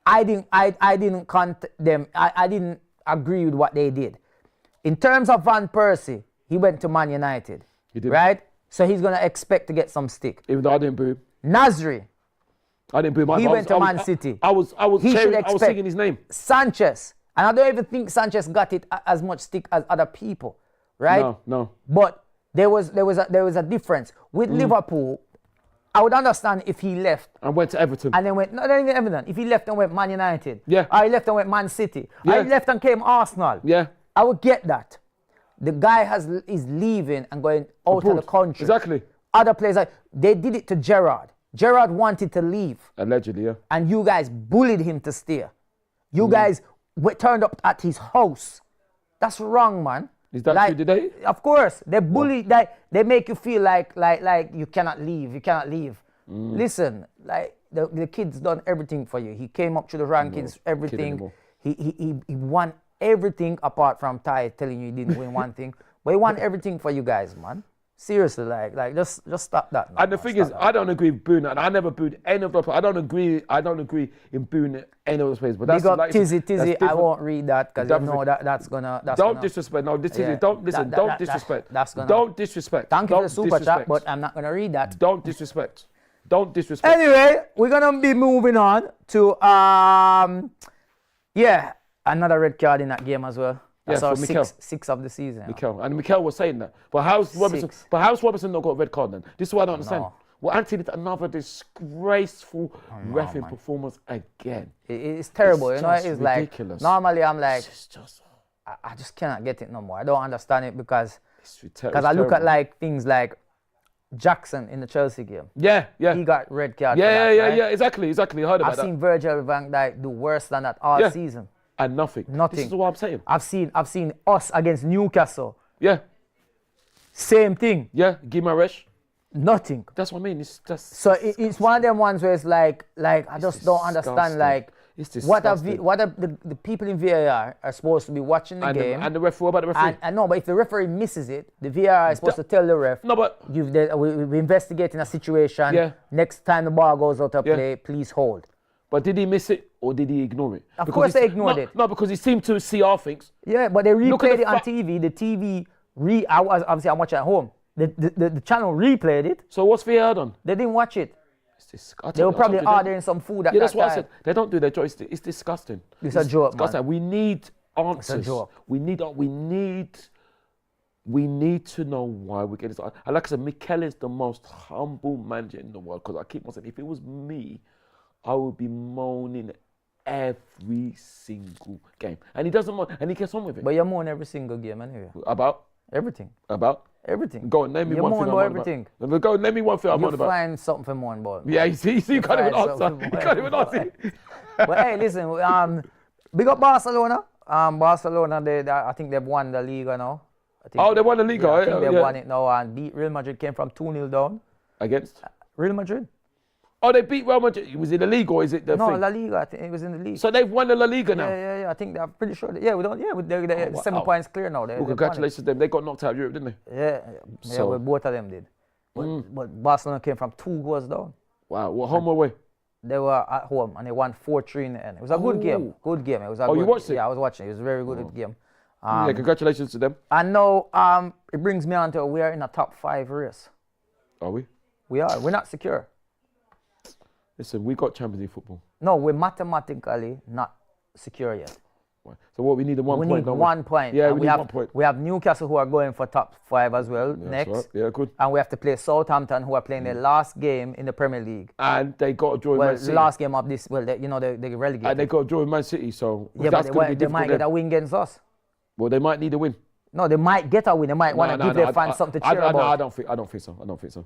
I didn't condemn. I didn't agree with what they did. In terms of Van Persie, he went to Man United. He did. Right? So he's gonna expect to get some stick. Even though I didn't boo him. Nasri. I didn't boo him. He went to Man City. I was singing his name. Sanchez. And I don't even think Sanchez got it as much stick as other people. Right? No. But there was a difference. With Liverpool, I would understand if he left. And went to Everton. And then went, not even Everton. If he left and went Man United. Yeah. Or he left and went Man City. Yeah. Or he left and came Arsenal. Yeah. I would get that. The guy is leaving and going out of the country. Exactly. Other players, they did it to Gerrard. Gerrard wanted to leave. Allegedly, yeah. And you guys bullied him to stay. You guys turned up at his house. That's wrong, man. Is that true today? Of course. They bully, they make you feel like you cannot leave. You cannot leave. Listen, the kid's done everything for you. He came up through the rankings, everything. He won everything apart from Ty telling you he didn't win one thing. But he won everything for you guys, man. Seriously, just stop that. And the thing is, I don't agree with booing, and I never booed any of the players. I don't agree in booing any of those players. But that's Big up Tizzy. I won't read that because you know that's gonna. Don't disrespect. No, this is don't listen. Don't disrespect. Don't disrespect. Thank you for the super chat, but I'm not gonna read that. Don't disrespect. Don't disrespect. Anyway, we're gonna be moving on to another red card in that game as well. That's our six of the season. Mikel was saying that. But how's Robinson not got a red card then? This is what I don't understand. No. Well, Anthony did another disgraceful reffing performance again. It's terrible. It's it's ridiculous. Like, normally I'm like, I just cannot get it no more. I don't understand it because I look at things like Jackson in the Chelsea game. Yeah. He got red card. Yeah, exactly. I heard about that. I've seen Virgil van Dijk do worse than that all season. And nothing. This is what I'm saying. I've seen us against Newcastle. Yeah. Same thing. Yeah, Guimaraes. Nothing. That's what I mean. It's one of them ones where it's like I just don't understand what are the people in VAR are supposed to be watching the game. And the referee, what about the referee? And no, but if the referee misses it, the VAR is supposed to tell the ref. No, but we're investigating a situation. Yeah. Next time the ball goes out of play, please hold. But did he miss it or did he ignore it? Of course they ignored it. No, because he seemed to see our things. Yeah, but they replayed it on TV. The TV I'm watching at home. The channel replayed it. So what's VAR done? They didn't watch it. It's disgusting. They were probably ordering some food at that time. That's what I said. They don't do their job. It's disgusting. It's a joke, disgusting. Man. We need answers. It's a joke. We need to know why we get this. And like I said, Mikel is the most humble manager in the world. Because I keep on saying, if it was me, I would be moaning every single game. And he doesn't moan, and he gets on with it. But you moan every single game anyway. About? Everything. About? Everything. Go on, name me one thing I'm on everything. about. Go on, name me one thing I'm on about. You find something for moan about. Yeah, you see, you can't even answer. You can't even answer. But hey, listen, big up Barcelona. Barcelona, I think they've won the Liga now. They won the Liga. I think they won it now and beat Real Madrid. Came from 2-0 down. Against? Real Madrid. Oh, they beat Real Madrid. Was it the league or is it the thing? No, La Liga. I think it was in the league. So they've won the La Liga now? Yeah. I think I'm pretty sure. They're 7 points clear now. Well, congratulations to them. They got knocked out of Europe, didn't they? Yeah, both of them did. But Barcelona came from 2 goals down. Wow. What, home or away? They were at home and they won 4-3 in the end. It was a good game. Good game. It was a you watched it? Yeah, I was watching. It was a very good game. Yeah, congratulations to them. And now it brings me on to we are in a top 5 race. Are we? We are. We're not secure. Listen, we got Champions League football. No, we're mathematically not secure yet. So what we need 1 We point. need 1 point. Yeah, And we need 1 point. We have Newcastle who are going for top 5 as well next. Right. Yeah, good. And we have to play Southampton who are playing their last game in the Premier League. And they got to draw with Well, Man the City. last game of this, well, they relegated. And they got to draw with Man City. So yeah, that's but going to be they might difficult. get a win against us. Well, they might need a win. No, they might get a win. They might want to give their fans something to cheer about. I don't think so.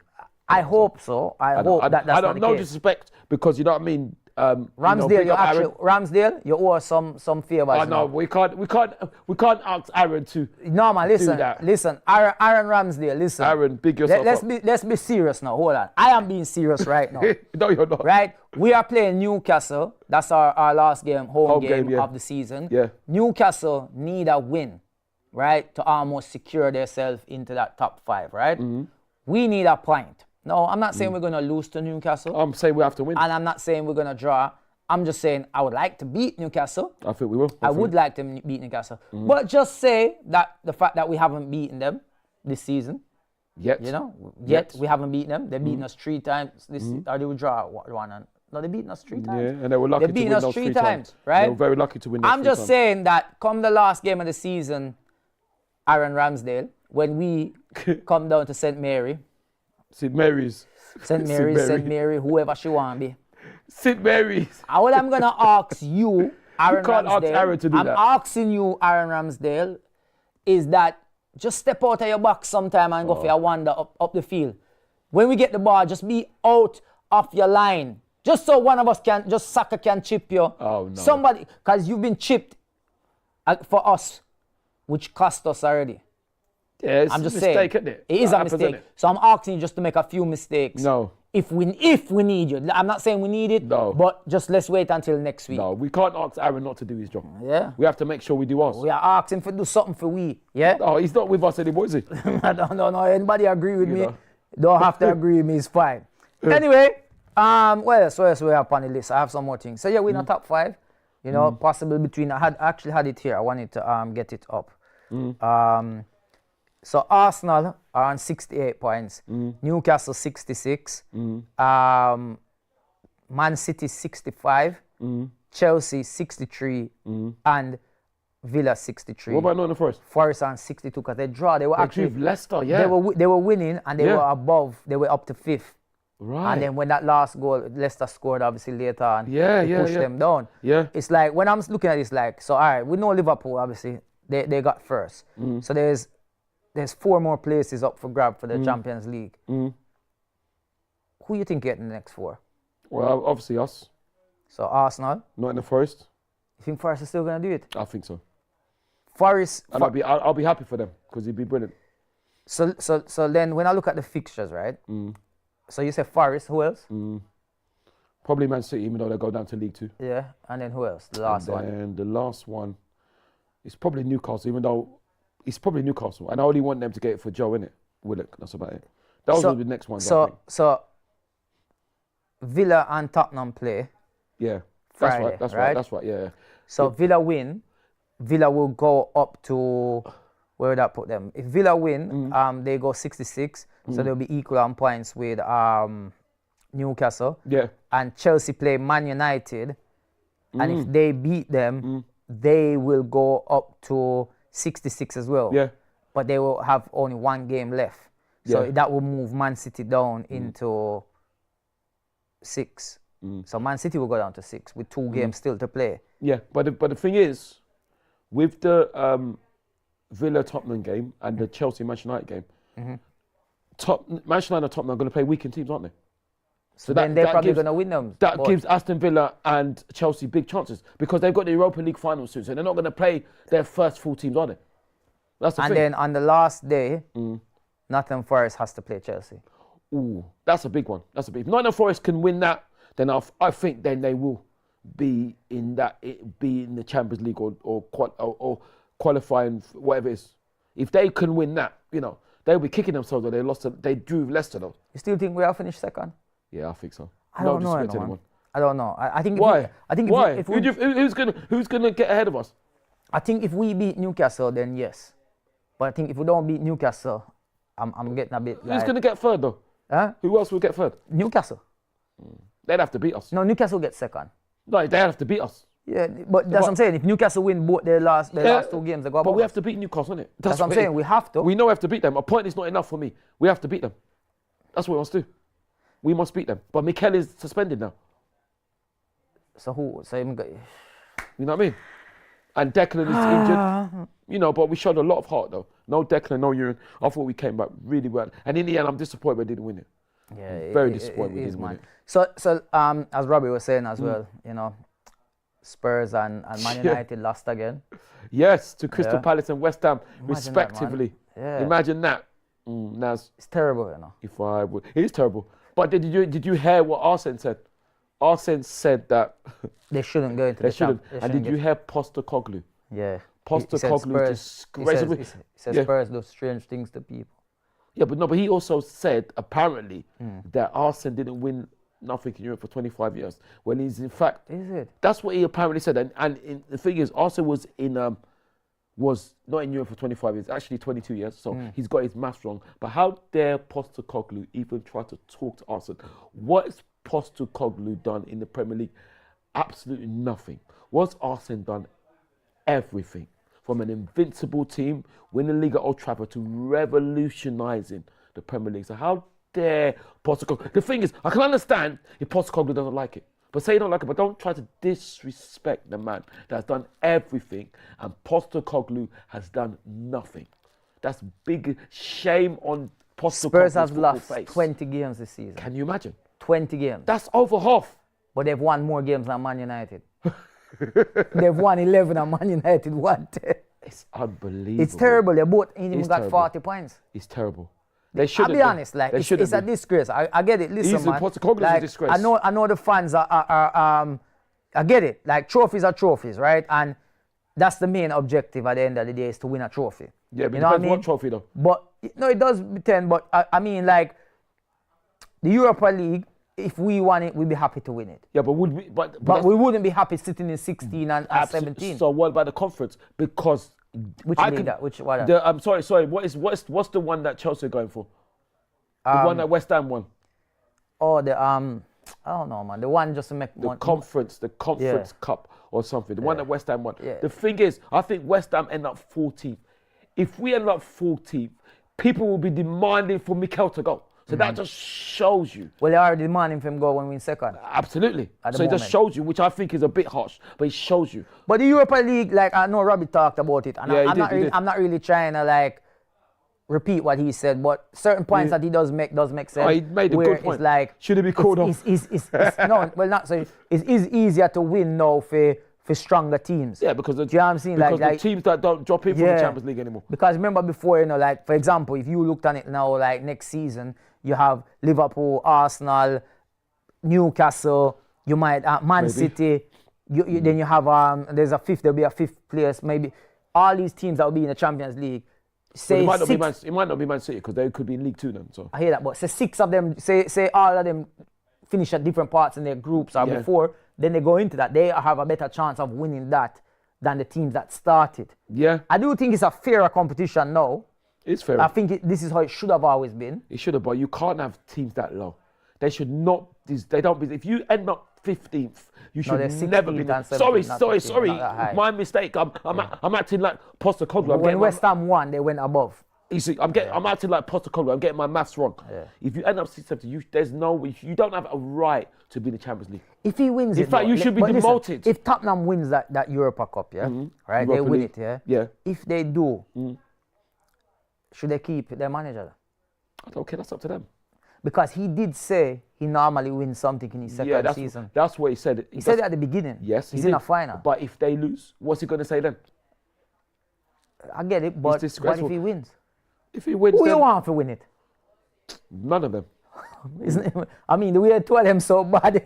I hope so. I hope that's not the case. No disrespect, because you know what I mean. Ramsdale, Ramsdale, you owe us some favors. No, we can't ask Aaron to. No, man, listen, Aaron Ramsdale, listen. Aaron, big yourself up. Let's be serious now. Hold on, I am being serious right now. No, you're not. Right, we are playing Newcastle. That's our last game, home game yeah. of the season. Yeah. Newcastle need a win, right, to almost secure themselves into that top 5. Right. Mm-hmm. We need a point. No, I'm not saying we're going to lose to Newcastle. I'm saying we have to win. And I'm not saying we're going to draw. I'm just saying I would like to beat Newcastle. I think we will. I would like to beat Newcastle. But just say that the fact that we haven't beaten them this season. Yet. You know, yet we haven't beaten them. They've beaten us 3 times. Or they would draw one. No, they beaten us 3 times. Yeah, and they were lucky to win us those 3 3 times. right? They were very lucky to win those I'm 3 just times. saying that come the last game of the season, Aaron Ramsdale, when we come down to St. Mary. St. Mary's, whoever she want to be. St. Mary's. All I'm going to ask you, Aaron You can't Ramsdale, ask Aaron to do I'm that. asking you, Aaron Ramsdale, is that just step out of your box sometime and go for a wander up the field. When we get the ball, just be out of your line. Just so one of us Saka can chip you. Oh, no. Somebody, because you've been chipped for us, which cost us already. Yeah, it's I'm just a mistake, saying, isn't it? it is That a happens, mistake. isn't it? So I'm asking you just to make a few mistakes. No. If we need you. I'm not saying we need it, No. but just let's wait until next week. No, we can't ask Aaron not to do his job. Yeah. We have to make sure we do ours. We are asking for do something for we. Yeah? Oh, he's not with us anymore, is he? I don't know. Anybody agree with me? know. Don't have to agree with me. It's fine. Anyway, what else we have on the list? I have some more things. So yeah, we're in the top 5. You know, possibly between. I actually had it here. I wanted to get it up. So Arsenal are on 68 points. Newcastle 66. Man City 65. Chelsea 63. And Villa 63. What about Nottingham Forest? Forest on 62 because they draw. They were actually Leicester, yeah. They were winning and they Yeah. were above. They were up to 5th. Right. And then when that last goal, Leicester scored obviously later on. Yeah, they pushed them down. Yeah. It's like when I'm looking at this, like, so all right, we know Liverpool obviously they got first. So there's 4 more places up for grab for the Champions League. Who you think getting the next 4? Well, obviously us. So Arsenal. Nottingham Forest. You think Forest is still gonna do it? I think so. Forest. And I'll be happy for them because he'd be brilliant. So then when I look at the fixtures, right? So you say Forest. Who else? Probably Man City, even though they go down to League 2. Yeah, and then who else? The last one. And the last one is probably Newcastle, even though it's probably Newcastle. And I only want them to get it for Joe, innit? Willock, that's about it. Those will be the next ones, I think. So Villa and Tottenham play. Yeah, Friday, that's right? That's right, yeah. So Villa win. Villa will go up to, where would that put them? If Villa win, they go 66. So they'll be equal on points with Newcastle. Yeah. And Chelsea play Man United. And if they beat them, they will go up to 66 as well. Yeah. But they will have only 1 game left. So Yeah. that will move Man City down into 6. So Man City will go down to 6 with 2 games still to play. Yeah, but the thing is, with the Villa Tottenham game and the Chelsea Manchester United game, Manchester United and Tottenham are going to play weakened teams, aren't they? So then they're probably going to win them. That gives Aston Villa and Chelsea big chances because they've got the Europa League final soon, so they're not going to play their first full teams, are they? That's the thing. And then on the last day, Nottingham Forest has to play Chelsea. Ooh, that's a big one. That's a big. If Nottingham Forest can win that, then I think then they will be in the Champions League or qualifying whatever it is. If they can win that, you know, they'll be kicking themselves. They drew Leicester though. You still think we'll finish second? Yeah, I think so. I don't know. I don't know. I think. Why? Why? If Who's gonna get ahead of us? I think if we beat Newcastle, then yes. But I think if we don't beat Newcastle, I'm getting a bit. Who's gonna get third though? Huh? Who else will get third? Newcastle. They'd have to beat us. No, Newcastle gets second. No, they have to beat us. Yeah, but that's what I'm saying. If Newcastle win both their last 2 games, they go above. But we have to beat Newcastle, innit? That's what I'm saying. We have to. We know we have to beat them. A point is not enough for me. We have to beat them. That's what we must do. We must beat them. But Mikel is suspended now. So who? So him go. You know what I mean? And Declan is injured. You know, but we showed a lot of heart though. No Declan, no Urine. I thought we came back really well. And in the end, I'm disappointed we didn't win it. Yeah, very disappointed we didn't win it. So as Robbie was saying as well, you know, Spurs and Man United lost again. Yes, to Crystal Palace and West Ham, respectively. Yeah. Imagine that. It's terrible, you know. If I would, it is terrible. But did you hear what Arsene said? Arsene said that they shouldn't go into the shouldn't. And did you hear Postecoglou? Yeah. Postecoglou is disgraceful. He says Spurs do strange things to people. Yeah, but he also said apparently that Arsene didn't win nothing in Europe for 25 years. When he's in fact, is it? That's what he apparently said. And the thing is, Arsene was not in Europe for 25 years, actually 22 years. So he's got his maths wrong. But how dare Postecoglou even try to talk to Arsene? What has Postecoglou done in the Premier League? Absolutely nothing. What's Arsene done? Everything. From an invincible team, winning the league at Old Trafford, to revolutionising the Premier League. So how dare Postecoglou? The thing is, I can understand if Postecoglou doesn't like it. But say you don't like it, but don't try to disrespect the man that has done everything, and Postecoglou has done nothing. That's big shame on Postecoglou's Spurs have lost face. 20 games this season. Can you imagine? 20 games. That's over half. But they've won more games than Man United. They've won 11 and Man United won 10. It's unbelievable. It's terrible. They both even got terrible. 40 points. It's terrible. They shouldn't. I'll be honest, like it's a disgrace. I get it. Listen, man. Like, a disgrace. I know the fans are I get it. Like trophies are trophies, right? And that's the main objective at the end of the day, is to win a trophy. Yeah, but you know what I mean? What trophy though? But no, it does depend. But I mean, like the Europa League, if we won it, we'd be happy to win it. Yeah, but would we? But we wouldn't be happy sitting in 16 and 17. So what about the conference? Because which league? Which one? I'm sorry. What's the one that Chelsea are going for? The one that West Ham won. Oh, I don't know, man. The one just to make the conference cup or something. The one that West Ham won. Yeah. The thing is, I think West Ham end up 14th. If we end up 14th, people will be demanding for Mikel to go. So that just shows you. Well, they already demanding for him to go when we in second. Absolutely. So it just shows you, which I think is a bit harsh, but it shows you. But the Europa League, like I know Robbie talked about it, and I'm not really trying to like repeat what he said, but certain points that he does make sense. Oh, he made a good point. It's like, should it be called off? No, well, not so. It is easier to win now for stronger teams. Yeah, because do you know what I'm saying? Because the teams that don't drop in from the Champions League anymore. Because remember before, you know, like for example, if you looked at it now, like next season, you have Liverpool, Arsenal, Newcastle. You might Man City. Then you have there'll be a fifth place. Maybe all these teams that will be in the Champions League. Say well, it might not be Man City because they could be in League 2 then. So I hear that, but say 6 of them, say all of them finish at different parts in their groups or before, then they go into that. They have a better chance of winning that than the teams that started. Yeah, I do think it's a fairer competition now. It's fair. I think this is how it should have always been. It should have, but you can't have teams that low. They should not. They don't. If you end up 15th, you should never be. Sorry. My mistake. I'm acting like Postecoglou. When West Ham won, they went above. You see, I'm acting like Postecoglou. I'm getting my maths wrong. Yeah. If you end up 6th, you don't have a right to be in the Champions League. If he wins in fact, you should be demoted. Listen, if Tottenham wins that Europa Cup, right, they win it, yeah. If they do, should they keep their manager? Okay, that's up to them. Because he did say he normally wins something in his second season. That's what he said. He said it at the beginning. Yes, he's in a final. But if they lose, what's he going to say then? I get it, but what if he wins? If he wins, who you want to win it? None of them. I mean, the way two of them so bad.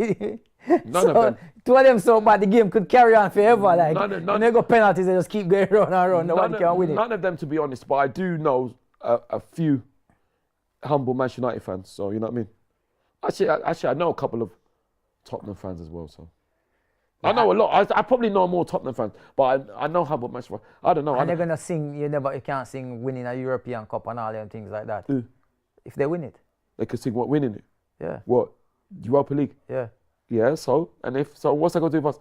None of them. Two of them so bad, the game could carry on forever. Like, when they go penalties, they just keep going round and round. No one can win it. None of them, to be honest, but I do know a few humble Manchester United fans, so you know what I mean. Actually, I know a couple of Tottenham fans as well. So I know a lot. I probably know more Tottenham fans, but I know humble Manchester. I don't know. And they're gonna sing. You can't sing winning a European Cup and all them things like that. If they win it, they could sing what winning it. Yeah. What Europa League? Yeah. Yeah. So what's that gonna do for us?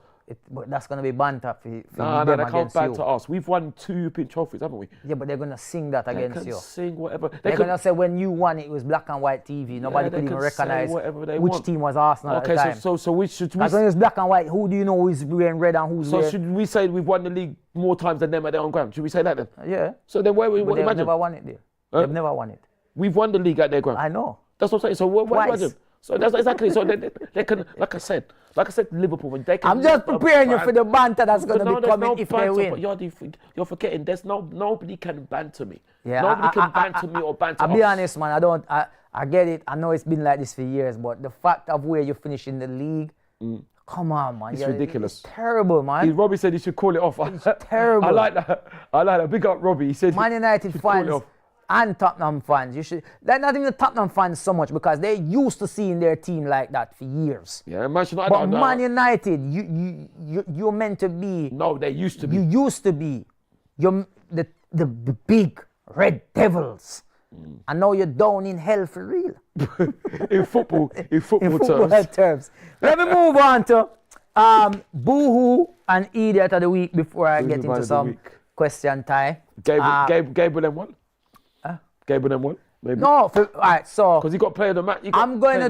But that's going to be banter for No, them they can't against banter you. us. We've won 2 European trophies, haven't we? Yeah, but they're going to sing that They against can you. sing whatever. They're going to say when you won, it was black and white TV. Nobody could even recognize which team was Arsenal at the time. So which should we... Because when it's black and white, who do you know who's wearing red and who's wearing... So should we say we've won the league more times than them at their own ground? Should we say that then? Yeah. So then where we But they've imagine? never won it there. They've never won it. We've won the league at their ground. I know. That's what I'm saying. So what Twice. imagine? So that's exactly. So they can, like I said, Liverpool, when they can... I'm just preparing you for the banter that's going to be coming if they win. But you're forgetting, nobody can banter me. Yeah, nobody can banter me or banter us. I'll be honest, man. I get it. I know it's been like this for years, but the fact of where you finish in the league, come on, man. It's ridiculous. It's terrible, man. Robbie said he should call it off. It's terrible. I like that. Big up Robbie. He said Man United fans and Tottenham fans, they're not even the Tottenham fans so much because they're used to seeing their team like that for years. Yeah, Man United. But Man United, you're meant to be. No, they used to be. You used to be. You're the big Red Devils. And now you're down in hell for real. in football terms. Let me move on to Boohoo and Idiot of the Week before I get into some question time. Gabriel and one? Gabriel and one? Maybe. No, all right, so because he got player of the match. I'm gonna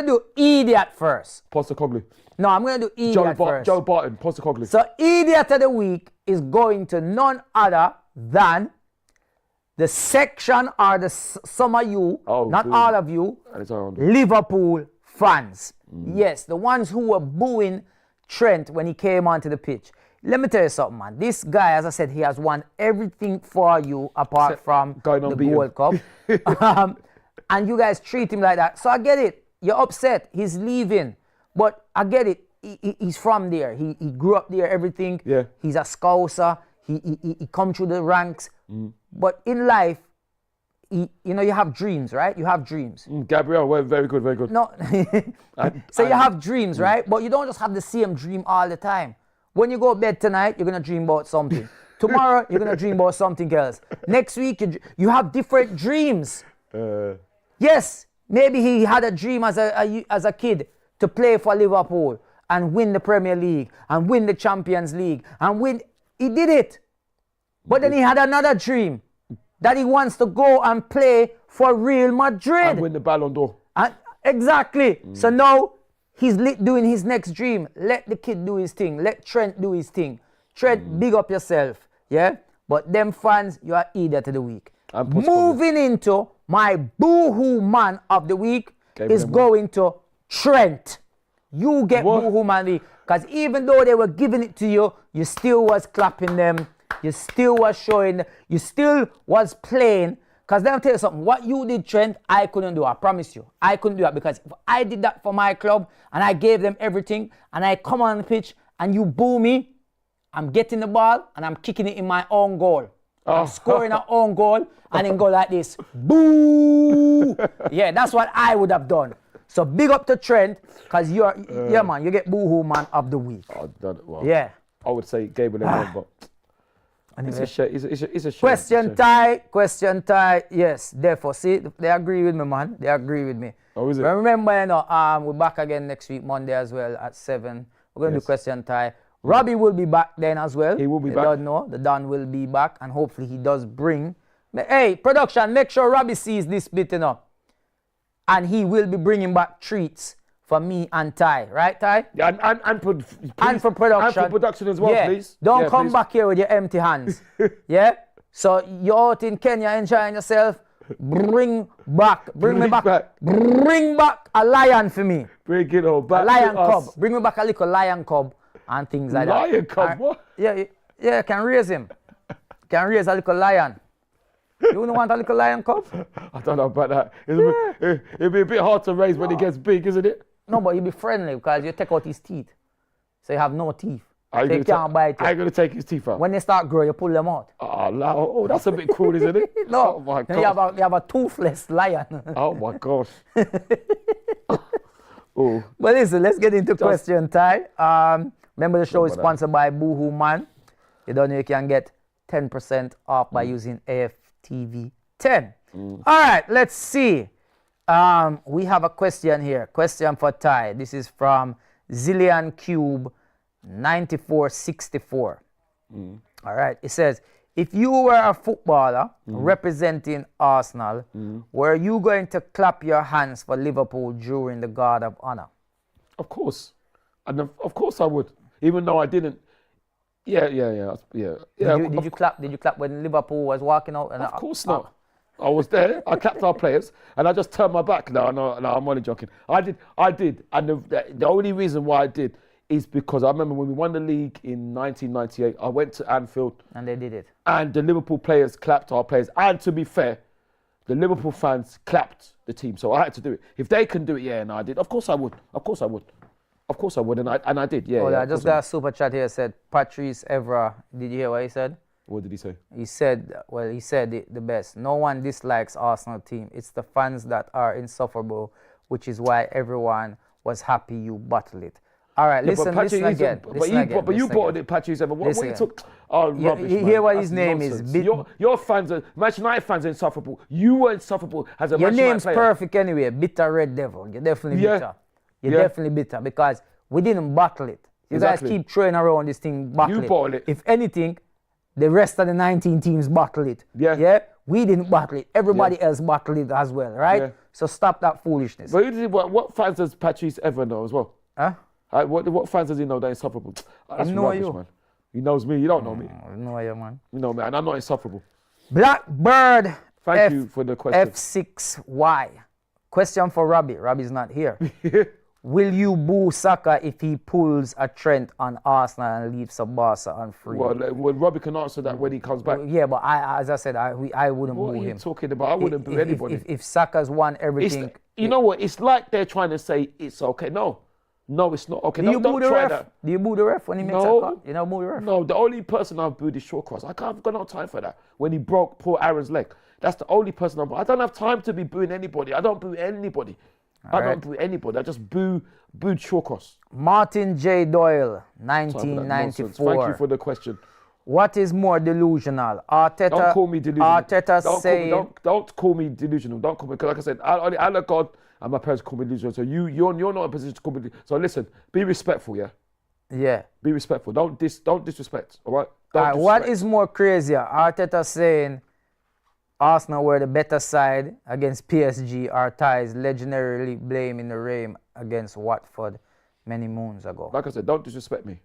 do Idiot first. Postecoglou. No, I'm gonna do Idiot first. Joe Barton, Postecoglou. So Idiot of the Week is going to none other than the section or some of you, not all of you, Liverpool fans. Yes, the ones who were booing Trent when he came onto the pitch. Let me tell you something, man. This guy, as I said, he has won everything for you apart from the Gold Cup. And you guys treat him like that. So I get it. You're upset. He's leaving. But I get it. He's from there. He grew up there, everything. Yeah. He's a Scouser. He come through the ranks. But in life, you have dreams, right? You have dreams. Gabriel, well, very good, very good. No. So you have dreams, right? But you don't just have the same dream all the time. When you go to bed tonight, you're going to dream about something. Tomorrow, you're going to dream about something else. Next week, you have different dreams. Yes, maybe he had a dream as a kid to play for Liverpool and win the Premier League and win the Champions League and win. He did it. But then he had another dream that he wants to go and play for Real Madrid. And win the Ballon d'Or. Exactly. So now he's doing his next dream. Let the kid do his thing. Let Trent do his thing. Trent, big up yourself. Yeah? But them fans, you are Idiot of the Week. Moving into my Boohoo Man of the Week is going to Trent. You get Boohoo Man of the Week. Because even though they were giving it to you, you still was clapping them. You still was showing. You still was playing. Because let me tell you something. What you did, Trent, I couldn't do. I promise you. I couldn't do that. Because if I did that for my club and I gave them everything and I come on the pitch and you boo me, I'm getting the ball and I'm kicking it in my own goal. I'm scoring an own goal and then go like this. Boo! Yeah, that's what I would have done. So big up to Trent because man, you get Boohoo Man of the Week. Well, yeah. I would say Gabriel and one, but anyway. It's a shame. Question tie. Yes, therefore, see, they agree with me, man. They agree with me. Oh, is it? But remember, we're back again next week, Monday as well at 7. We're going to do question tie. Robbie will be back then as well. He will be back. Don't know. The Don will be back, and hopefully he does bring. Hey, production, make sure Robbie sees this bit, and he will be bringing back treats for me and Ty, right, Ty? Yeah, and for production. And for production as well, please. Don't come back here with your empty hands. Yeah? So you're out in Kenya enjoying yourself. Bring back a lion for me. Bring it all back. A lion cub. Bring me back a little lion cub and things like that. Lion cub, what? Yeah, can raise him. Can raise a little lion. You wouldn't want a little lion cub? I don't know about that. It'd be a bit hard to raise when he gets big, isn't it? No, but you'll be friendly because you take out his teeth. So you have no teeth. So you can't bite it. I'm going to take his teeth out. When they start growing, you pull them out. Oh, that's a bit cruel, isn't it? No. Oh, my God. You have a toothless lion. Oh, my gosh. Oh. But listen, let's get into question time. Remember the show is sponsored by Boohoo Man. You don't know you can get 10% off by using AFTV 10. All right, let's see. We have a question here. Question for Ty. This is from Zillion Cube 9464. All right. It says, if you were a footballer representing Arsenal, were you going to clap your hands for Liverpool during the Guard of Honor? Of course. And of course I would. Even though I didn't. Yeah. Did you clap when Liverpool was walking out? Of course not. I was there. I clapped our players, and I just turned my back. No, I'm only joking. I did. And the only reason why I did is because I remember when we won the league in 1998, I went to Anfield. And they did it. And the Liverpool players clapped our players. And to be fair, the Liverpool fans clapped the team. So I had to do it. If they can do it, and I did. Of course I would. And I did, yeah. I just got a super chat here. Said Patrice Evra. Did you hear what he said? What did he say? He said the best. No one dislikes Arsenal team. It's the fans that are insufferable, which is why everyone was happy you bottled it. All right, listen again. But you bought it, Patrice Evra. What you took? Oh, rubbish, you man. hear what That's his name nonsense. is? Your fans are, Manchester United fans are insufferable. You were insufferable as a Your Manchester United name's player. perfect anyway. Bitter Red Devil. You're definitely bitter. You're definitely bitter because we didn't bottle it. You guys keep throwing around this thing, bottle it. You bottled it. If anything, the rest of the 19 teams bottle it. Yeah. We didn't bottle it. Everybody else bottled it as well, right? Yeah. So stop that foolishness. But what fans does Patrice Evra know as well? Huh? What fans does he know that insufferable? That's rubbish, man. He knows me. You don't know me. I know you, man. You know me, and I'm not insufferable. Blackbird. Thank you for the question. F6Y. Question for Robbie. Robbie's not here. Will you boo Saka if he pulls a Trent on Arsenal and leaves a Barca on free? Well, Robbie can answer that when he comes back. Yeah, but as I said, I wouldn't boo him. What are you talking about? I wouldn't boo anybody. If Saka's won everything... You know what? It's like they're trying to say it's okay. No, it's not okay. Don't try that. Do you boo the ref when he makes a cut? You know, boo the ref? No, the only person I've booed is Shawcross. I've got no time for that. When he broke poor Aaron's leg. That's the only person I don't have time to be booing anybody. I don't boo anybody. Don't boo anybody. I just booed Shawcross. Martin J. Doyle, 1994. Thank you for the question. What is more delusional? Arteta. Don't call me delusional. Arteta saying. Don't call me delusional. Don't call me, because like I said, I love God and my parents call me delusional. So you're not in a position to call me delusional. So listen, be respectful, yeah? Yeah. Be respectful. Don't disrespect, all right? What is more crazier? Arteta saying Arsenal were the better side against PSG, or ties legendarily blaming the rain against Watford many moons ago. Like I said, don't disrespect me.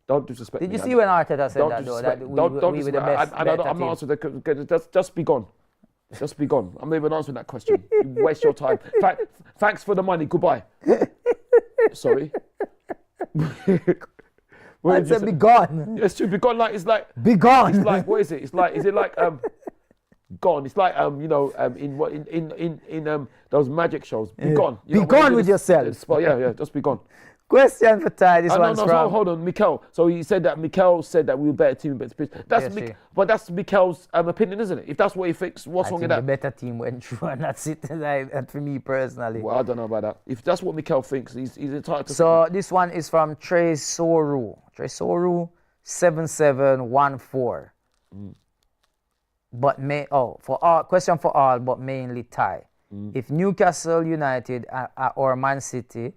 Don't disrespect me. Did you see when Arteta said that though? That we were the best. I'm not answering that. Just be gone. Just be gone. I'm not even answering that question. You waste your time. Thanks for the money. Goodbye. Sorry. I said be gone. Yes, to be gone. It's like be gone. It's like, what is it? Is it like gone? It's like in those magic shows. Be gone. Be gone with yourself. Yeah. Just be gone. Question for Ty. This one's from. Hold on, Mikel. So he said that Mikel said that we were better team, but that's Mikel's opinion, isn't it? If that's what he thinks, what's wrong with that? The better team went through, and that's it. And for me personally. Well, I don't know about that. If that's what Mikel thinks, he's entitled to. So this one is from Trey Soru. 7714. But question for all, but mainly Ty. If Newcastle United or Man City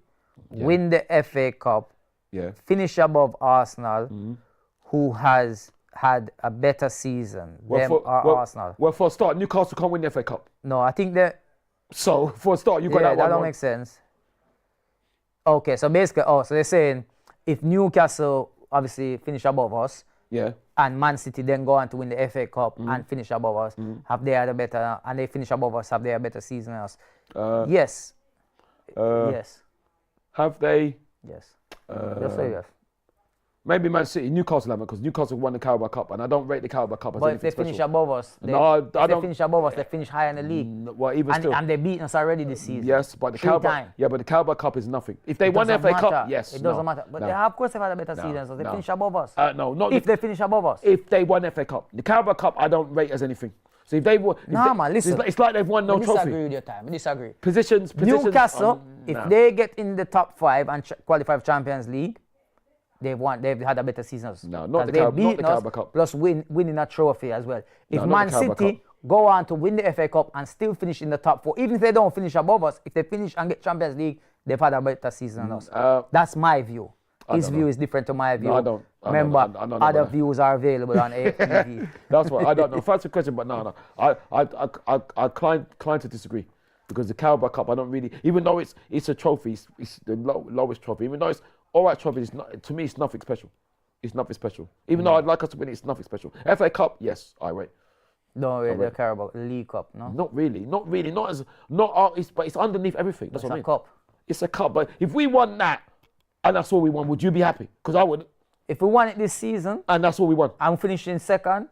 win the FA Cup, finish above Arsenal, who has had a better season than Arsenal. Well, for a start, Newcastle can't win the FA Cup. No, I think that. So for a start, you got that one. That don't make sense. Okay, so basically, so they're saying if Newcastle obviously finish above us, and Man City then go on to win the FA Cup and finish above us, have they had a better, and they finish above us, have they a better season than us? Yes. Yes. Have they? Yes. Just say yes. Maybe Man City, Newcastle haven't, because Newcastle won the Carabao Cup, and I don't rate the Carabao Cup as anything special. But if they finish above us, they finish higher in the league. Well, even still. And they've beaten us already this season. Yes, but the Carabao Cup is nothing. If they won the FA Cup, yes. It doesn't matter. But they have, of course, they've had a better season, so they finish above us. No, not if they finish above us. If they won the FA Cup. The Carabao Cup, I don't rate as anything. So if they won, listen. It's like they've won no trophy. I disagree with your time. I disagree. Positions. Newcastle, if they get in the top 5 and qualify for Champions League, they've had a better season. No, not the Carabao Cup. Plus winning a trophy as well. If Man City go on to win the FA Cup and still finish in the top 4, even if they don't finish above us, if they finish and get Champions League, they've had a better season than us. That's my view. His view is different to my view. No, I don't. Remember, I don't know other about that. views are available on AFTV. That's what I don't know. Fancy question, but no. I inclined to disagree because the Carabao Cup, I don't really, even though it's a trophy, it's the lowest trophy. Even though it's all right trophy, it's not, to me it's nothing special. It's nothing special. Even though I'd like us to win, it's nothing special. FA Cup, yes, I rate. No, the Carabao League Cup, no. Not really. But it's underneath everything. That's what I mean. It's a cup. It's a cup. But if we won that, and that's all we won, would you be happy? Because I wouldn't. If we won it this season, And that's all we won. I'm finishing second.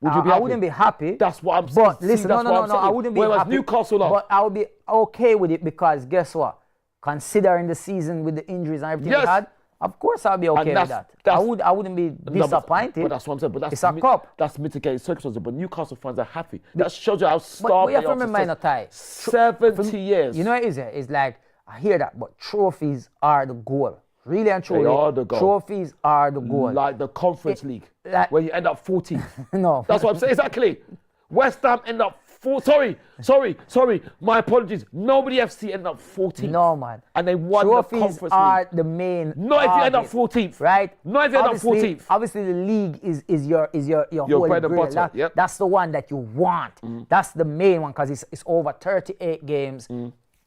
Would you be happy? I wouldn't be happy. That's what I'm saying. But listen, no, I wouldn't be Whereas happy. Newcastle are. But I would be okay with it because guess what? Considering the season with the injuries and everything we had, of course I'll be okay with that. I wouldn't be disappointed. But that's what I'm saying. But that's it's a cup. That's mitigating circumstances. But Newcastle fans are happy. That shows you how starved you have they to are. remember, Ty, 70 years. You know what it is? It's like, I hear that, but trophies are the goal. Really and truly, They are the goal. Trophies are the goal. Like the Conference League, like- where you end up 14th. No. That's what I'm saying. Exactly. West Ham end up sorry. My apologies. Nobody FC end up 14th. No, man. And they won the Trophies Conference are League. the main. Not if you end up target, 14th. right? Not if you end up Obviously- 14th. Obviously, the league is your holy bread and grail. butter, yep. That's the one that you want. That's the main one because it's over 38 games.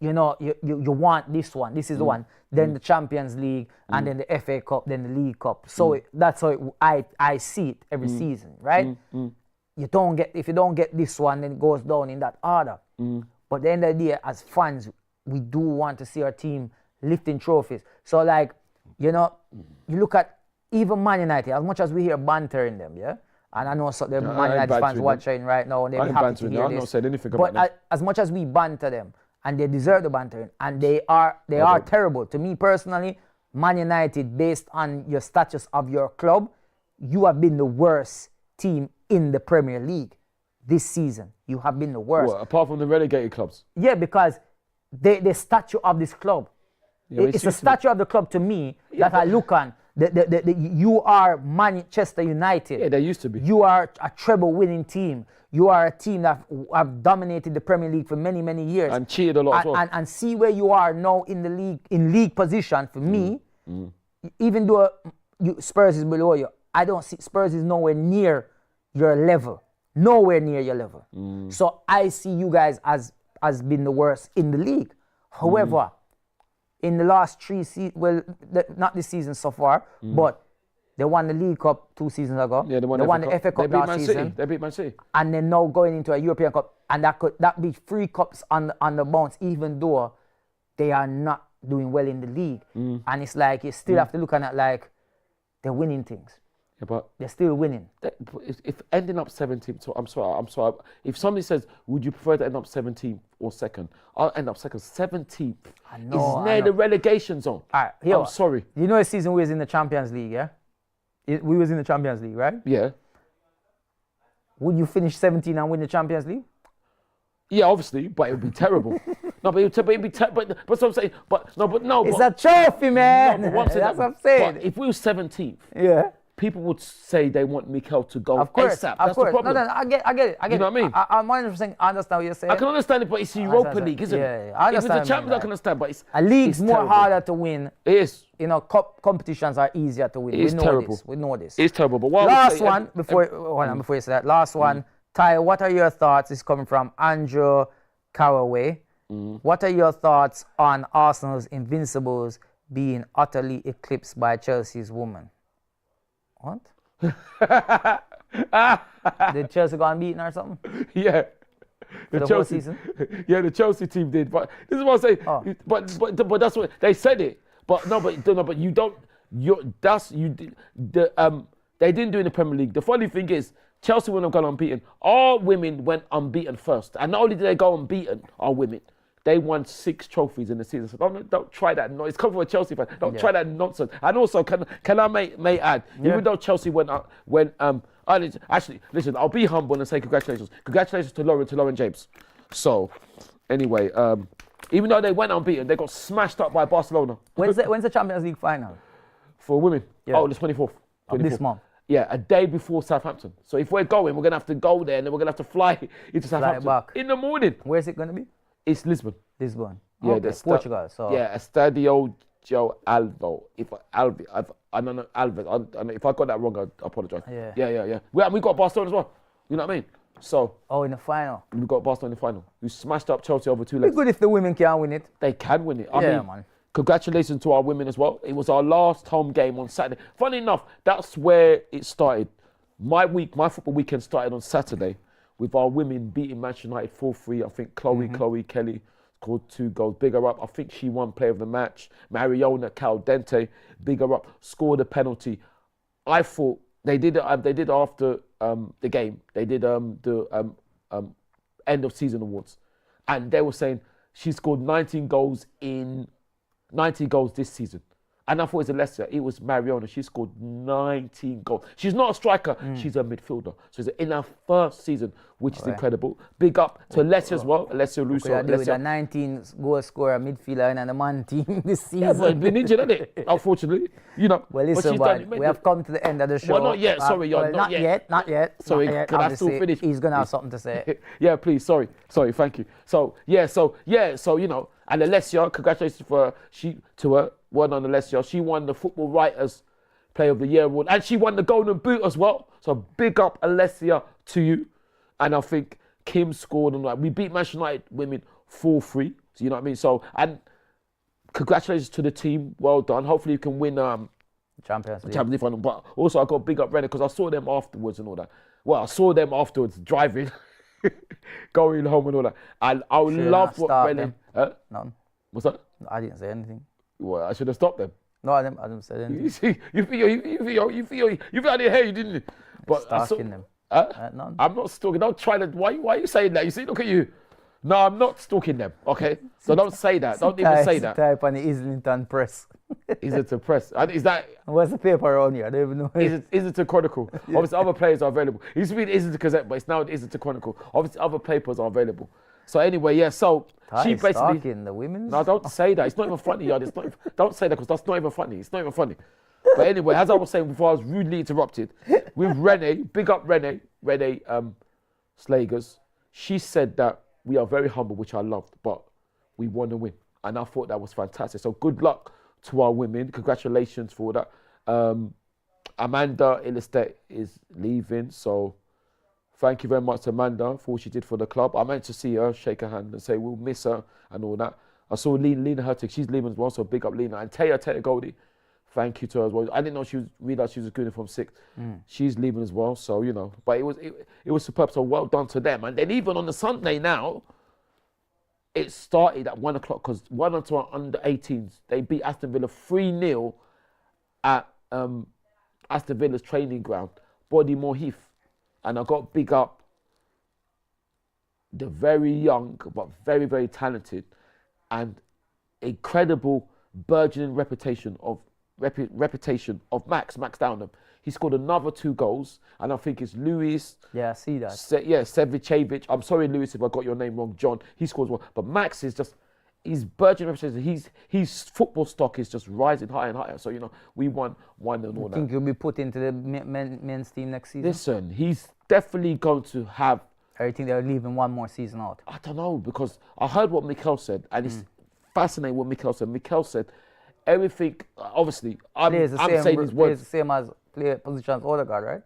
You know, you want this one. This is the one. Then the Champions League, and then the FA Cup, then the League Cup. So that's how I see it every season, right? If you don't get this one, then it goes down in that order. But at the end of the day, as fans, we do want to see our team lifting trophies. So like, you know, you look at even Man United, as much as we hear banter in them, yeah? And I know so the Man United fans watching right now, and they'll be happy to hear I've this. not said anything about them. But as much as we banter them, and they deserve the bantering, and they are terrible. To me personally, Man United, based on your status of your club, you have been the worst team in the Premier League this season. You have been the worst. What, apart from the relegated clubs? Yeah, because the statue of this club. Yeah, It's a statue of the club to me that I look on. You are Manchester United. Yeah, they used to be. You are a treble winning team. You are a team that have dominated the Premier League for many, many years. And cheated a lot as well. And see where you are now in the league, in league position. For me, even though Spurs is below you, I don't see Spurs is nowhere near your level. Nowhere near your level. So I see you guys as being the worst in the league. However, in the last 3 seasons, well, not this season so far, but they won the League Cup 2 seasons ago. Yeah, they won the FA Cup last season. They beat Man City. And then now going into a European Cup, and that be 3 cups on the bounce, even though they are not doing well in the league. And it's like you still have to look at it like they're winning things. Yeah, but they're still winning. If ending up 17th, so I'm sorry. If somebody says, would you prefer to end up 17th or second? I'll end up second. 17th is near the relegation zone. All right, I'm sorry. You know the season we was in the Champions League, yeah? We was in the Champions League, right? Yeah. Would you finish 17 and win the Champions League? Yeah, obviously, but it would be terrible. No, but it'd be terrible. But so I'm saying, no. It's a trophy, man. No, but That's what I'm saying. But if we were 17th, yeah, people would say they want Mikel to go of course, ASAP. Of That's course. the problem. No, I get it. You know what I mean? I'm 100% understand what you're saying. I can understand it, but it's the Europa League, isn't it? Yeah, I understand. If it's the Champions, I can understand, but it's a league's more terrible. harder to win. It is. You know, competitions are easier to win. It is terrible. We know this. It's terrible. But what last one, before you say that, last one, Ty, what are your thoughts? This is coming from Andrew Caraway. What are your thoughts on Arsenal's Invincibles being utterly eclipsed by Chelsea's woman? What? Did Chelsea go unbeaten or something? Yeah. The whole season? Yeah, the Chelsea team did. But this is what I say. Oh. But that's what they said it. But you don't. They didn't do it in the Premier League. The funny thing is, Chelsea wouldn't have gone unbeaten. All women went unbeaten first, and not only did they go unbeaten, our women, they won 6 trophies in the season. So don't try that. No, it's come from a Chelsea fan. Don't try that nonsense. And also, can I may add, even though Chelsea actually, listen, I'll be humble and say congratulations. Congratulations to Lauren James. So, anyway, even though they went unbeaten, they got smashed up by Barcelona. When's the Champions League final? For women? Yeah. Oh, the 24th. Of this month? Yeah, a day before Southampton. So if we're going, we're going to have to go there and then we're going to have to fly into Southampton. back. In the morning. Where's it going to be? It's Lisbon. Lisbon. Yeah, Okay, Portugal. So yeah, Estadio Joe Alvo. I don't know Alves. I don't know, if I got that wrong, I apologize. Yeah. We got Barcelona as well. You know what I mean? So in the final. we got Barcelona in the final. We smashed up Chelsea over 2 It's legs. good if the women can win it. They can win it. I Yeah, mean, man. congratulations to our women as well. It was our last home game on Saturday. Funny enough, that's where it started. My football weekend started on Saturday with our women beating Manchester United 4-3. I think Chloe Kelly scored 2 goals. Big her up. I think she won player of the match. Mariona Caldente, big her up, scored a penalty. I thought they did it. They did after the game. They did the end of season awards, and they were saying she scored 19 goals this season. And I thought it was Alessia. It was Mariona. She scored 19 goals. She's not a striker. She's a midfielder. So it's in her first season, which is incredible. Big up to Alessia as well. Alessia Russo. Could do with a 19 goal scorer midfielder in the man team this season. Yeah, but been injured, hasn't it? Unfortunately, you know. Well, listen, we have come to the end of the show. Well, not yet. Sorry, not yet. Not yet. Sorry, not yet. can I still finish? He's gonna have something to say. Yeah, please. Sorry. Thank you. So you know, and Alessia, congratulations to her. Well done, Alessia. She won the Football Writers Player of the Year award, and she won the Golden Boot as well. So big up, Alessia, to you. And I think Kim scored, and we beat Manchester United women 4-3. So you know what I mean. So, and congratulations to the team. Well done. Hopefully you can win Champions League final. But also I got big up Rennie because I saw them afterwards and all that. Well, I saw them afterwards driving, going home and all that. And I love what Rennie. None. What's that? I didn't say anything. Well, I should have stopped them. No, I didn't say anything. You see, you feel I didn't hear you, didn't you? But stalking them. None. I'm not stalking. Don't try to. Why are you saying that? You see, look at you. No, I'm not stalking them. Okay, so don't say that. Don't even say that. Type on the Islington Press. Islington Press. Is that? What's the paper around here? I don't even know. Islington Chronicle. Obviously, other players are available. It used to be the Islington Gazette, but it's now the Islington Chronicle. Obviously, other papers are available. So anyway, yeah. So she basically. Stalking the women. No, don't say that. It's not even funny, yard. Don't say that because that's not even funny. It's not even funny. But anyway, as I was saying before, I was rudely interrupted with Renee. Big up Renee Slagers. She said that we are very humble, which I loved, but we want to win. And I thought that was fantastic. So good luck to our women. Congratulations for that. Amanda Ilestet is leaving. So thank you very much to Amanda for what she did for the club. I meant to see her, shake her hand and say we'll miss her and all that. I saw Lena Hurtig. She's leaving as well, so big up Lena. And Taya Goldie. Thank you to her as well. I didn't know realised she was good from 6. She's leaving as well, so you know. But it was superb. So well done to them. And then even on the Sunday now, it started at 1 o'clock because one of our under 18s they beat Aston Villa 3-0 at Aston Villa's training ground, Bodymore Heath, and I got big up the very young but very very talented and incredible burgeoning reputation of Max Downham. He scored another 2 goals, and I think it's Luis. Yeah, I see that. Sevicevic. I'm sorry, Luis, if I got your name wrong. John. He scores one, but Max is just. His burgeoning reputation. His football stock is just rising higher and higher. So you know we won and all that. Think he'll be put into the men's team next season? Listen, he's definitely going to have. I think they're leaving one more season out. I don't know because I heard what Mikel said, and it's fascinating what Mikel said. Mikel said. Everything, obviously, I'm saying these words. The same as player position as Odegaard, right?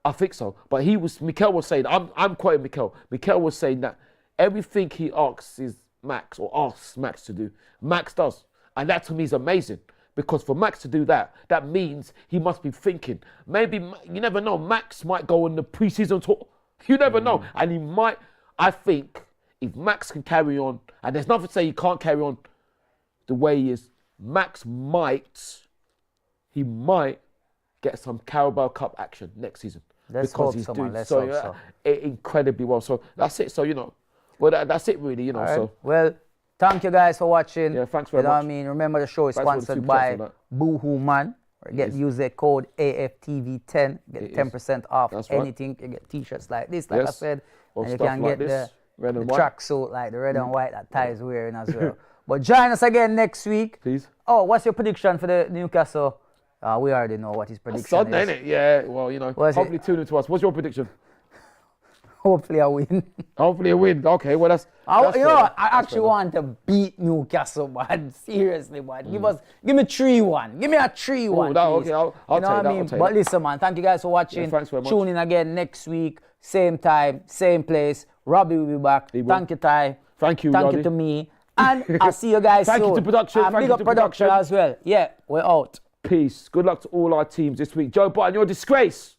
I think so. But Mikel was saying, I'm quoting Mikel. Mikel was saying that everything he asks Max to do, Max does. And that to me is amazing. Because for Max to do that, that means he must be thinking. Maybe, you never know, Max might go on the pre-season tour. You never know. And he might, I think, if Max can carry on, and there's nothing to say he can't carry on the way he is, Max might get some Carabao Cup action next season. Let's because hope he's so, doing man. Let's hope so. Incredibly well. So that's it. So you know, well that's it really. You know. Right. So well, thank you guys for watching. Yeah, thanks very much. What I mean, remember the show is sponsored by Boohoo Man. Use the code AFTV10. Get 10% off anything. You get T-shirts like this, like I said, and you can get the tracksuit like the red and white that Ty is wearing as well. But join us again next week. Please. Oh, what's your prediction for the Newcastle? We already know what his prediction Sunday, is. innit? Yeah, well, you know, hopefully tune into us. What's your prediction? Hopefully I win. Hopefully a win. Okay, well that's I fair enough. actually want to beat Newcastle, man. Seriously, man. Give me 3-1. Give me a 3-1. Okay, I'll take that. But listen, man, thank you guys for watching. Yeah, thanks very much. Tune in again next week, same time, same place. Robbie will be back. Thank you, Ty. Thank you, Thank Roddy. you to me. And I'll see you guys soon. Thank you to production. And Thank big you up to production production as well. Yeah, we're out. Peace. Good luck to all our teams this week. Joe Button, you're a disgrace.